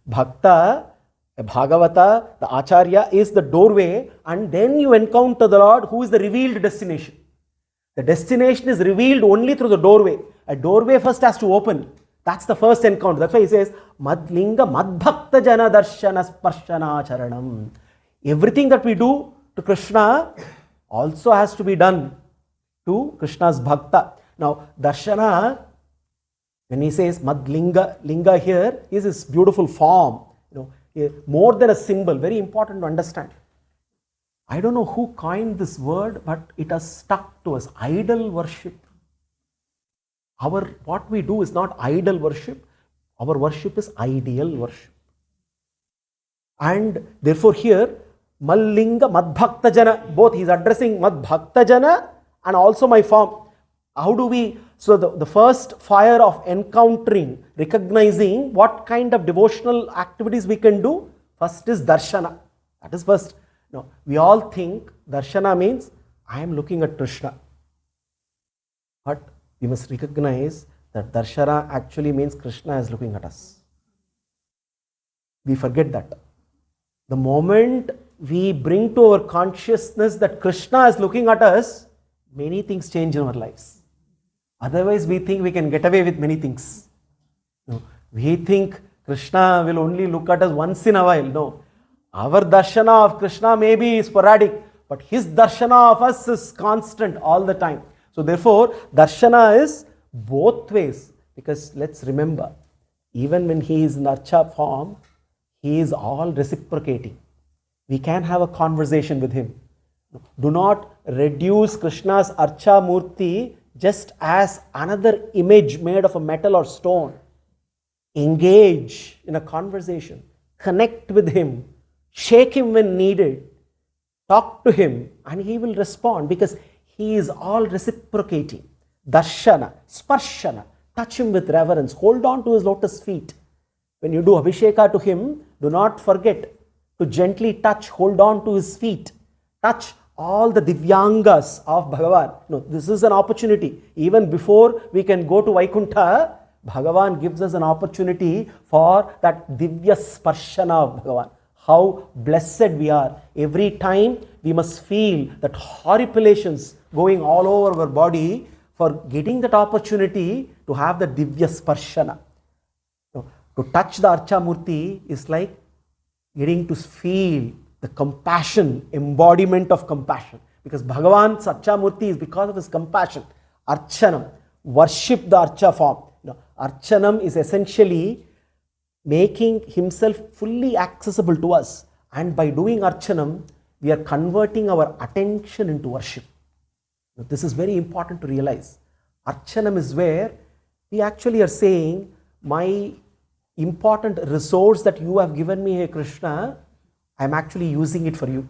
Bhakta, a Bhagavata, the Acharya is the doorway, and then you encounter the Lord, who is the revealed destination. The destination is revealed only through the doorway. A doorway first has to open. That's the first encounter. That's why he says, Madlinga Madbhakta Jana Darshana Sparshana Charanam. Everything that we do to Krishna also has to be done to Krishna's Bhakta. Now, Darshana, when he says Madlinga, Linga here is his beautiful form, more than a symbol, very important to understand. I don't know who coined this word, but it has stuck to us. Idol worship. What we do is not idol worship. Our worship is ideal worship. And therefore here, Mallinga Madbhakta Jana, both he is addressing Madbhakta Jana and also my form. How do we, so the first fire of encountering, recognizing what kind of devotional activities we can do, first is Darshana. That is first. Now, we all think Darshana means I am looking at Krishna. But we must recognize that Darshana actually means Krishna is looking at us. We forget that. The moment we bring to our consciousness that Krishna is looking at us, many things change in our lives. Otherwise, we think we can get away with many things. No. We think Krishna will only look at us once in a while. No. Our darshana of Krishna may be sporadic, but his darshana of us is constant all the time. So therefore, darshana is both ways. Because let's remember, even when he is in Archa form, he is all reciprocating. We can have a conversation with him. Do not reduce Krishna's Archa Murti just as another image made of a metal or stone. Engage in a conversation. Connect with him. Shake him when needed. Talk to him and he will respond because he is all reciprocating. Darshana, Sparshana, touch him with reverence, hold on to his lotus feet. When you do Abhisheka to him, do not forget to gently touch, hold on to his feet. Touch all the Divyangas of Bhagavan. No, this is an opportunity. Even before we can go to Vaikuntha, Bhagavan gives us an opportunity for that Divya Sparshana of Bhagavan. How blessed we are. Every time we must feel that horripilations going all over our body for getting that opportunity to have the Divya Sparshana. To touch the Archa Murti is like getting to feel the compassion, embodiment of compassion. Because Bhagavan's Archa Murti is because of his compassion. Archanam, worship the Archa form. Archanam is essentially making himself fully accessible to us. And by doing Archanam, we are converting our attention into worship. Now, this is very important to realize. Archanam is where we actually are saying, my important resource that you have given me, hey Krishna, I am actually using it for you.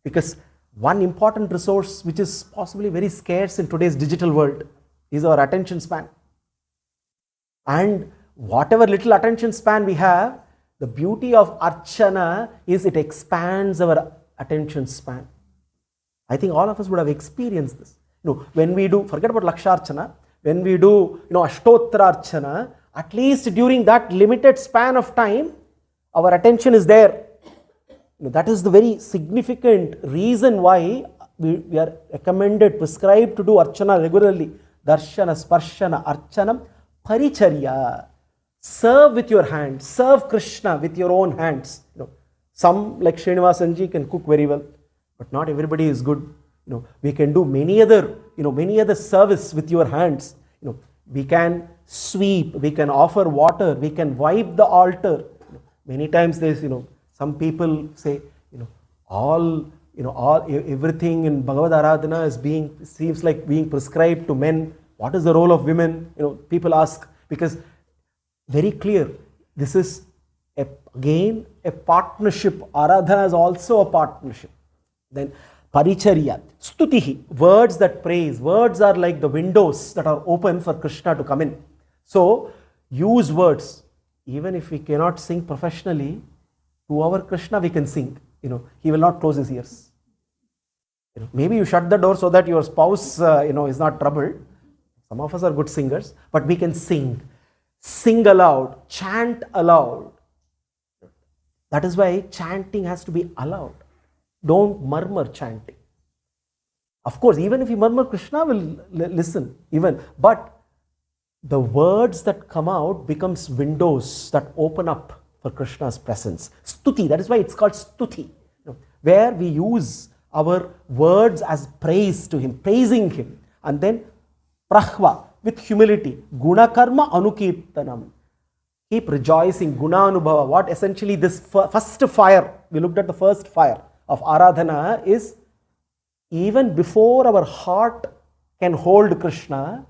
Because one important resource which is possibly very scarce in today's digital world is our attention span. And whatever little attention span we have, the beauty of Archana is it expands our attention span. I think all of us would have experienced this. When we do, forget about Laksharchana, when we do, Ashtottara Archana, at least during that limited span of time, our attention is there. That is the very significant reason why we are recommended, prescribed to do Archana regularly. Darshana, Sparshana, Archanam, Paricharya. Serve with your hands. Serve Krishna with your own hands. Some like Srinivasanji can cook very well, but not everybody is good. We can do many other service with your hands. We can sweep, we can offer water, we can wipe the altar. Many times there's, some people say, everything in Bhagavad Aradhana is seems like being prescribed to men. What is the role of women? People ask, because very clear, this is again a partnership. Aradhana is also a partnership. Then Paricharya, Stutihi, words that praise. Words are like the windows that are open for Krishna to come in. So, use words. Even if we cannot sing professionally, to our Krishna we can sing. He will not close his ears. Maybe you shut the door so that your spouse, is not troubled. Some of us are good singers, but we can sing. Sing aloud, chant aloud. That is why chanting has to be allowed. Don't murmur chanting. Of course, even if you murmur, Krishna will listen, but the words that come out becomes windows that open up for Krishna's presence. Stuti, that is why it's called Stuti, where we use our words as praise to him, praising him. And then Prahva, with humility, Guna Karma Anukirtanam. Keep rejoicing, Guna Anubhava. What essentially this first fire, we looked at the first fire of Aradhana, is even before our heart can hold Krishna,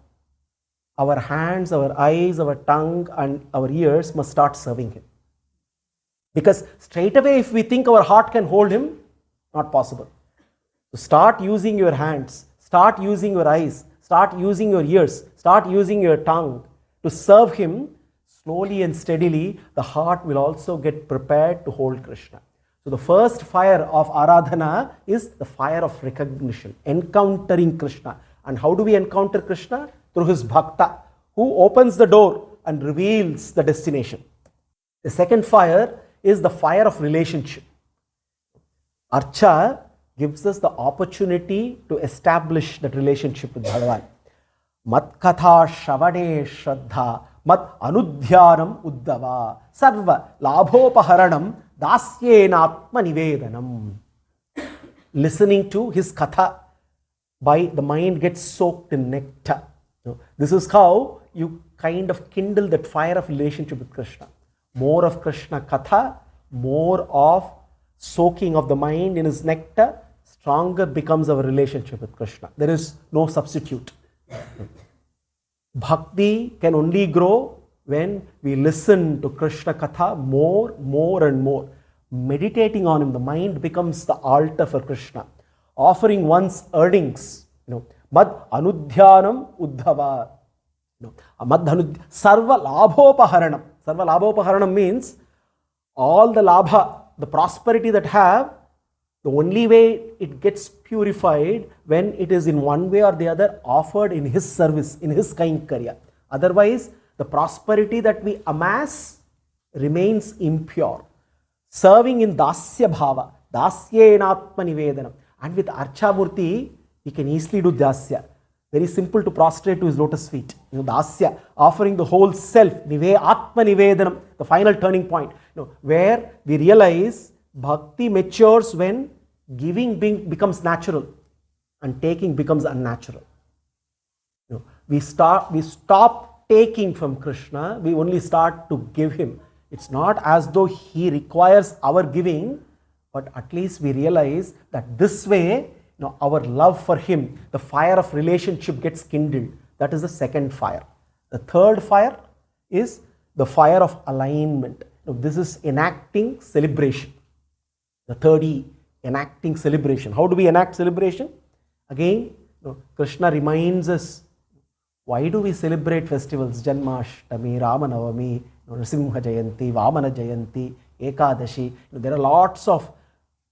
our hands, our eyes, our tongue and our ears must start serving him. Because straight away if we think our heart can hold him, not possible. So start using your hands, start using your eyes, start using your ears, start using your tongue to serve him. Slowly and steadily, the heart will also get prepared to hold Krishna. So the first fire of Aradhana is the fire of recognition, encountering Krishna. And how do we encounter Krishna? Through his Bhakta, who opens the door and reveals the destination. The second fire is the fire of relationship. Archa gives us the opportunity to establish that relationship with Bhagavan. Mat katha shavade shraddha, mat anudhyanam uddhava, sarva labhopaharanam dasyena atma nivedanam. Listening to his katha, by the mind gets soaked in nectar. This is how you kind of kindle that fire of relationship with Krishna. More of Krishna katha, more of soaking of the mind in his nectar, stronger becomes our relationship with Krishna. There is no substitute. Bhakti can only grow when we listen to Krishna katha more and more. Meditating on him, the mind becomes the altar for Krishna. Offering one's earnings, Mad Anudhyanam Uddhava. No. Mad Sarva Labhopaharanam. Sarva Labhopaharanam means all the labha, the prosperity that have, the only way it gets purified when it is in one way or the other offered in his service, in his kainkariya. Otherwise, the prosperity that we amass remains impure. Serving in dasya bhava, dasyenatma nivedanam. And with Archamurti, he can easily do dasya. Very simple to prostrate to his lotus feet. Dasya, offering the whole self, atma nivedanam, the final turning point. Where we realize bhakti matures when giving becomes natural and taking becomes unnatural. We stop taking from Krishna, we only start to give him. It's not as though he requires our giving, but at least we realize that this way, our love for him, the fire of relationship gets kindled. That is the second fire. The third fire is the fire of alignment. This is enacting celebration. The third E, enacting celebration. How do we enact celebration? Again, Krishna reminds us, why do we celebrate festivals? Janmashtami, Ramanavami, Nrsimha Jayanti, Vamana Jayanti, Ekadashi. There are lots of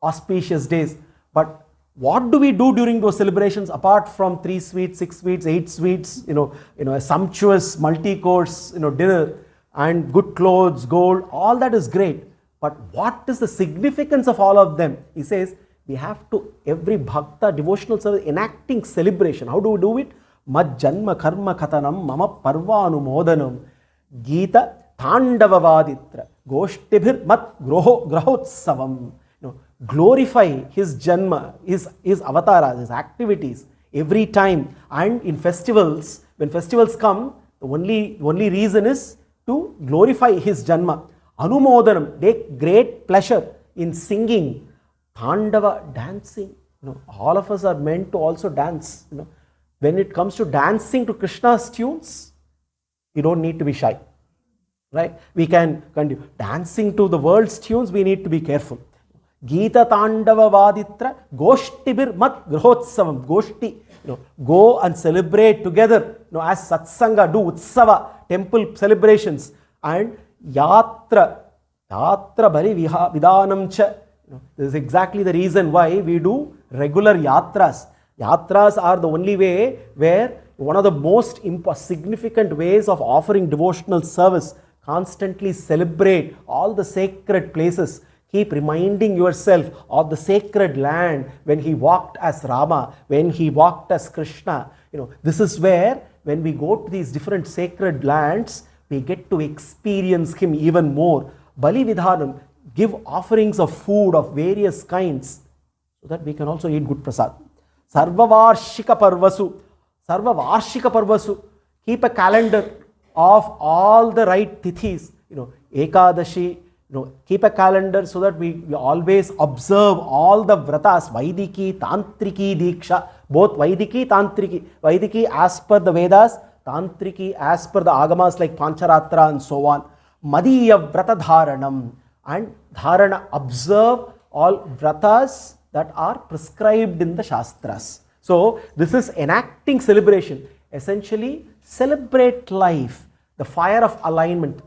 auspicious days. But what do we do during those celebrations apart from 3 sweets, 6 sweets, 8 sweets, a sumptuous multi-course, dinner and good clothes, gold, all that is great. But what is the significance of all of them? He says, we have to, every bhakta, devotional service, enacting celebration. How do we do it? Mad janma karma kathanam mama parvanu modanam Gita tandavavaditra goshtibhir mat grahotsavam. Glorify his janma, his avatars, his activities every time. And in festivals, when festivals come, the only reason is to glorify his janma. Anumodanam, take great pleasure in singing. Tandava, dancing. All of us are meant to also dance. When it comes to dancing to Krishna's tunes, you don't need to be shy. Right? We can continue. Dancing to the world's tunes, we need to be careful. Gita Tandava Vaditra Goshtibir Mat Grahotsavam. Goshti. Go and celebrate together. As satsanga, do utsava, temple celebrations. And Yatra Bari Vidanam Cha. This is exactly the reason why we do regular yatras. Yatras are the only way where one of the most significant ways of offering devotional service. Constantly celebrate all the sacred places. Keep reminding yourself of the sacred land when he walked as Rama, when he walked as Krishna. This is where when we go to these different sacred lands, we get to experience him even more. Bali Vidhanam, give offerings of food of various kinds so that we can also eat good prasad. Sarvavarshika Parvasu, keep a calendar of all the right tithis, Ekadashi, keep a calendar so that we always observe all the vratas, Vaidiki, Tantriki, Diksha, both Vaidiki, Tantriki. Vaidiki as per the Vedas, Tantriki as per the Agamas like Pancharatra and so on. Madiya Vrata Dharanam, and Dharana, observe all vratas that are prescribed in the Shastras. So this is enacting celebration. Essentially, celebrate life. The fire of alignment.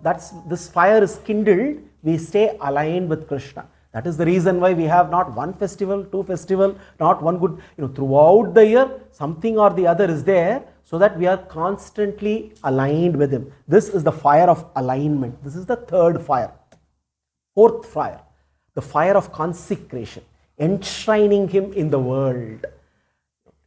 This fire is kindled. We stay aligned with Krishna. That is the reason why we have not one festival, two festival, not one good, throughout the year, something or the other is there so that we are constantly aligned with him. This is the fire of alignment. This is the third fire. Fourth fire, the fire of consecration, enshrining him in the world.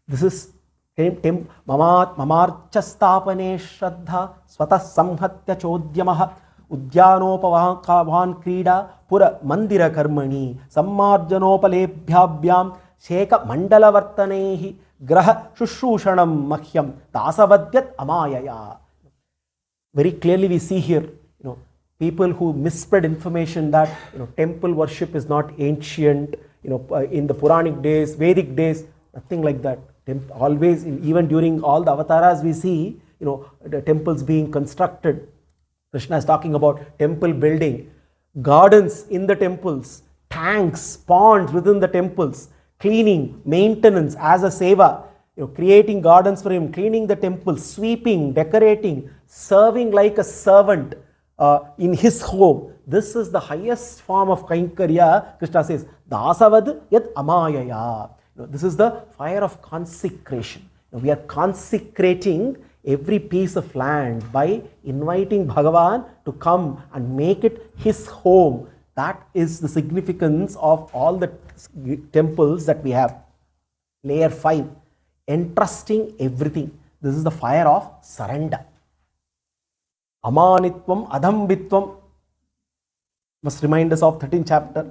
This is Mamarcha Stapane Shraddha Swata Samhatya Chodyamaha Udyanopavahan Krida Pura Mandira Karmani Sammarjanopalebhyabhyam Sheka Mandala Vartanehi Graha Shushushanam Mahyam Dasavadyat Amayaya. Very clearly we see here, people who misspread information that temple worship is not ancient, in the Puranic days, Vedic days, nothing like that. Always, even during all the avatars, we see, the temples being constructed. Krishna is talking about temple building, gardens in the temples, tanks, ponds within the temples, cleaning, maintenance as a seva. creating gardens for him, cleaning the temple, sweeping, decorating, serving like a servant in his home. This is the highest form of Kaikarya. Krishna says, Dasavad yat amayaya. This is the fire of consecration. We are consecrating every piece of land by inviting Bhagavan to come and make it his home. That is the significance of all the temples that we have. Layer 5, entrusting everything. This is the fire of surrender. Amanitvam, adhambitvam must remind us of 13th chapter.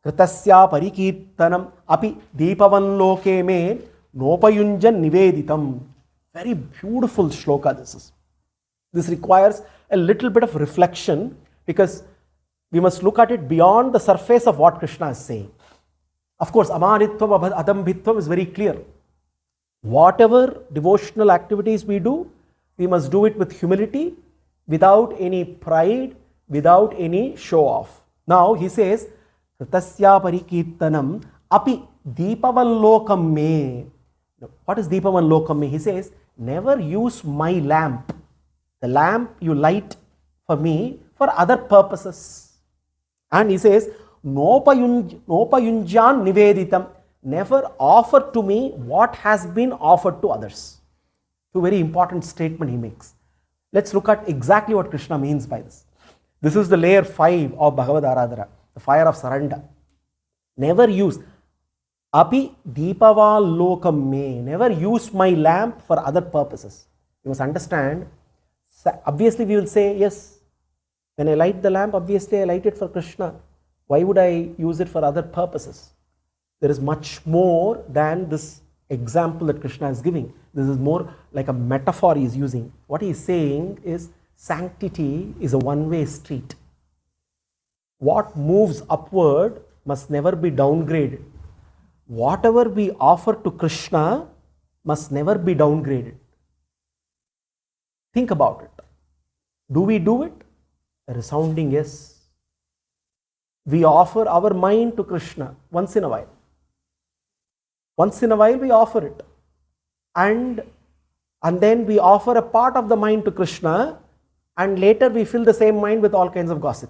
Kritasya parikirtanam api deepavan loke me nopayunjan niveditam. Very beautiful shloka this is. This requires a little bit of reflection because we must look at it beyond the surface of what Krishna is saying. Of course, amanitvam, adhambitvam is very clear. Whatever devotional activities we do, we must do it with humility, without any pride, without any show off. Now he says, Kritasya parikirtanam api deepavalokam me. What is deepavalokam me? He says, never use my lamp, the lamp you light for me, for other purposes. And he says, Nopayunjan niveditam, never offer to me what has been offered to others. Two very important statement he makes. Let's look at exactly what Krishna means by this. This is the layer 5 of Bhagavad Aradhana, the fire of surrender. Never use api deepava lokam me, never use my lamp for other purposes. You must understand, obviously we will say, yes, when I light the lamp, obviously I light it for Krishna. Why would I use it for other purposes? There is much more than this example that Krishna is giving. This is more like a metaphor he is using. What he is saying is sanctity is a one-way street. What moves upward must never be downgraded. Whatever we offer to Krishna must never be downgraded. Think about it. Do we do it? A resounding yes. We offer our mind to Krishna once in a while. Once in a while we offer it. And then we offer a part of the mind to Krishna, and later we fill the same mind with all kinds of gossip.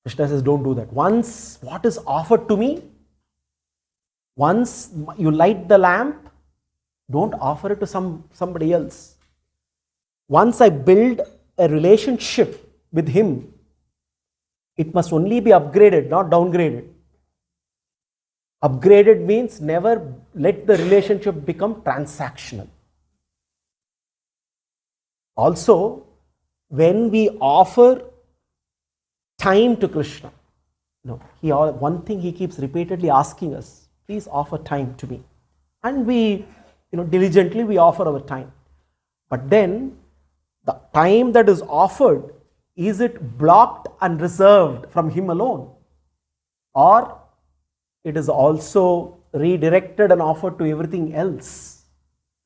Krishna says, don't do that. Once what is offered to me, once you light the lamp, don't offer it to somebody else. Once I build a relationship with him, it must only be upgraded, not downgraded. Upgraded means never let the relationship become transactional. Also, when we offer time to Krishna, one thing he keeps repeatedly asking us, please offer time to me. And we, diligently we offer our time. But then, the time that is offered, is it blocked and reserved from him alone? Or it is also redirected and offered to everything else?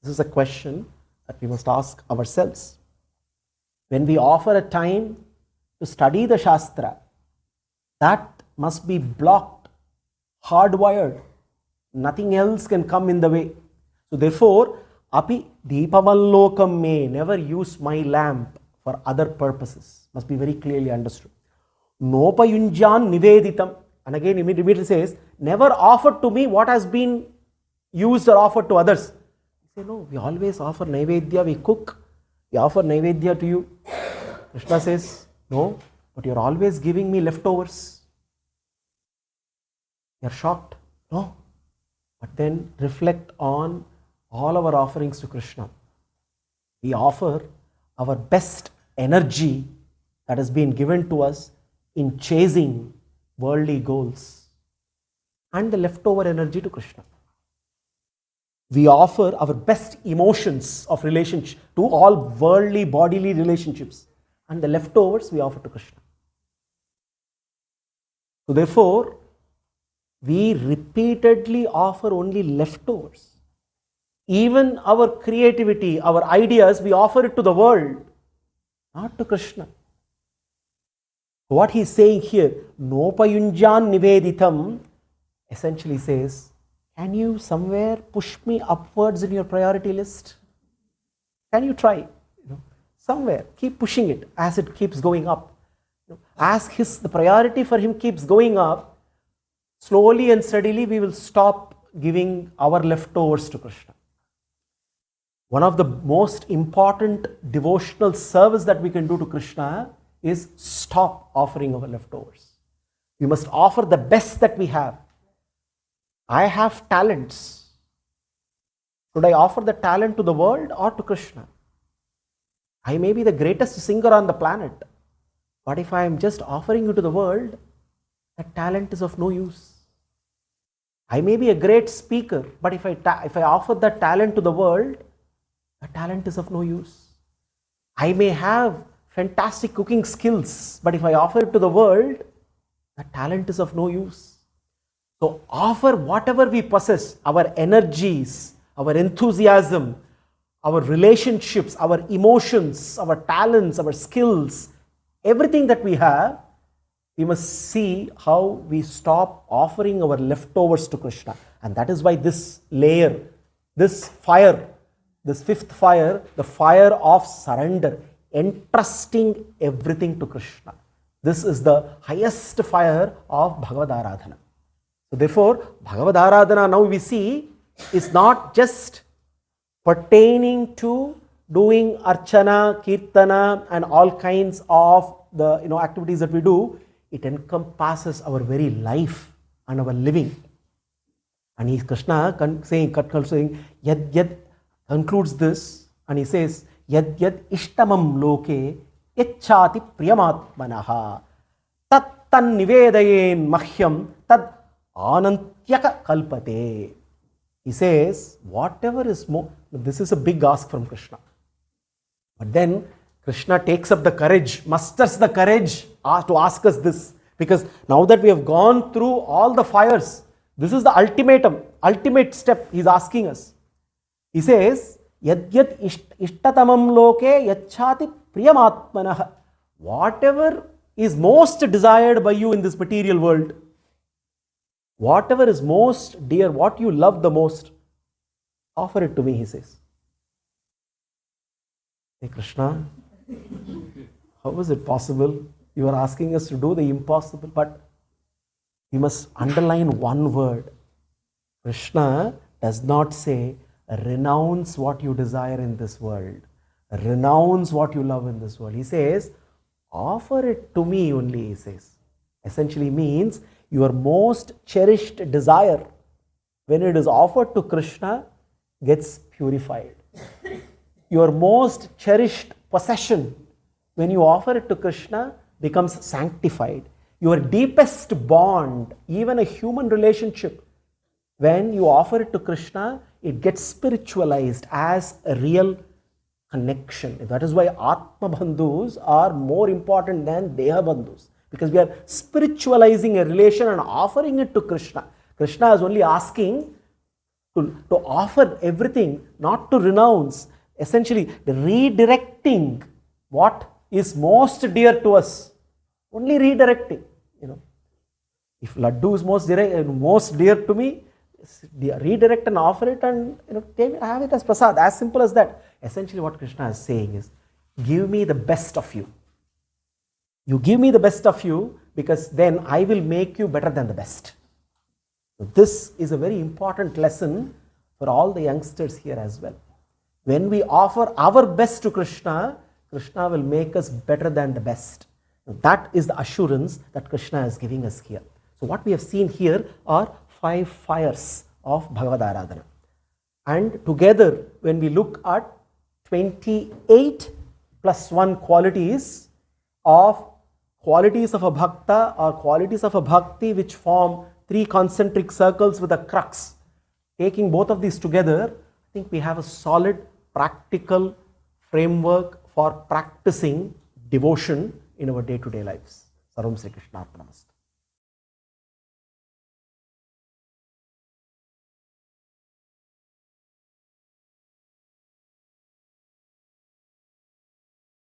This is a question that we must ask ourselves. When we offer a time to study the Shastra, that must be blocked, hardwired. Nothing else can come in the way. So therefore, api deepavallokam me, never use my lamp for other purposes. Must be very clearly understood. Nopayunjan niveditam. And again, he immediately says, never offer to me what has been used or offered to others. You say, no, we always offer naivedya, we cook, we offer naivedya to you. Krishna says, no, but you're always giving me leftovers. You're shocked. No. But then reflect on all our offerings to Krishna. We offer our best energy that has been given to us in chasing worldly goals, and the leftover energy to Krishna. We offer our best emotions of relationship to all worldly bodily relationships, and the leftovers we offer to Krishna. So therefore, we repeatedly offer only leftovers. Even our creativity, our ideas, we offer it to the world, not to Krishna. What he is saying here, Nopayunjan niveditam, essentially says, can you somewhere push me upwards in your priority list? Can you try? Somewhere, keep pushing it as it keeps going up. As the priority for him keeps going up, slowly and steadily we will stop giving our leftovers to Krishna. One of the most important devotional service that we can do to Krishna is stop offering our leftovers. We must offer the best that we have. I have talents. Should I offer the talent to the world or to Krishna? I may be the greatest singer on the planet, but if I am just offering you to the world, that talent is of no use. I may be a great speaker, but if I offer that talent to the world, that talent is of no use. I may have fantastic cooking skills, but if I offer it to the world, that talent is of no use. So offer whatever we possess, our energies, our enthusiasm, our relationships, our emotions, our talents, our skills, everything that we have, we must see how we stop offering our leftovers to Krishna. And that is why this layer, this fire, this fifth fire, the fire of surrender, entrusting everything to Krishna. This is the highest fire of Bhagavad Aradhana. So therefore, Bhagavad Aradhana now we see is not just pertaining to doing archana, kirtana and all kinds of the activities that we do. It encompasses our very life and our living. And Krishna saying, yad yad concludes this and he says, yad yad ishtamam loke yachati priyamatmanaha tat tan nivedayen mahyam tad anantyaka kalpate. He says, whatever is more, this is a big ask from Krishna. But then Krishna takes up the courage, musters the courage to ask us this. Because now that we have gone through all the fires, this is the ultimate step he is asking us. He says, yad yad ishtatamam loke yachati priyamatmanah. Whatever is most desired by you in this material world, whatever is most dear, what you love the most, offer it to me, he says. Hey Krishna, how is it possible? You are asking us to do the impossible, but we must underline one word. Krishna does not say, renounce what you desire in this world, renounce what you love in this world. He says, offer it to me only, he says. Essentially means your most cherished desire, when it is offered to Krishna, gets purified. Your most cherished possession, when you offer it to Krishna, becomes sanctified. Your deepest bond, even a human relationship, when you offer it to Krishna, it gets spiritualized as a real connection. That is why Atma Bandhus are more important than Deha Bandhus. Because we are spiritualizing a relation and offering it to Krishna. Krishna is only asking to offer everything, not to renounce. Essentially, redirecting what is most dear to us. Only redirecting. If Laddu is most dear to me, redirect and offer it and have it as prasad. As simple as that. Essentially, what Krishna is saying is, give me the best of you. You give me the best of you, because then I will make you better than the best. So this is a very important lesson for all the youngsters here as well. When we offer our best to Krishna, Krishna will make us better than the best. That is the assurance that Krishna is giving us here. So what we have seen here are 5 fires of Bhagavad Aradhana. And together, when we look at 28 plus 1 qualities of qualities of a bhakta or qualities of a bhakti, which form 3 concentric circles with a crux. Taking both of these together, I think we have a solid practical framework for practicing devotion in our day-to-day lives. Sarvam Sri Krishna Arpanamastu.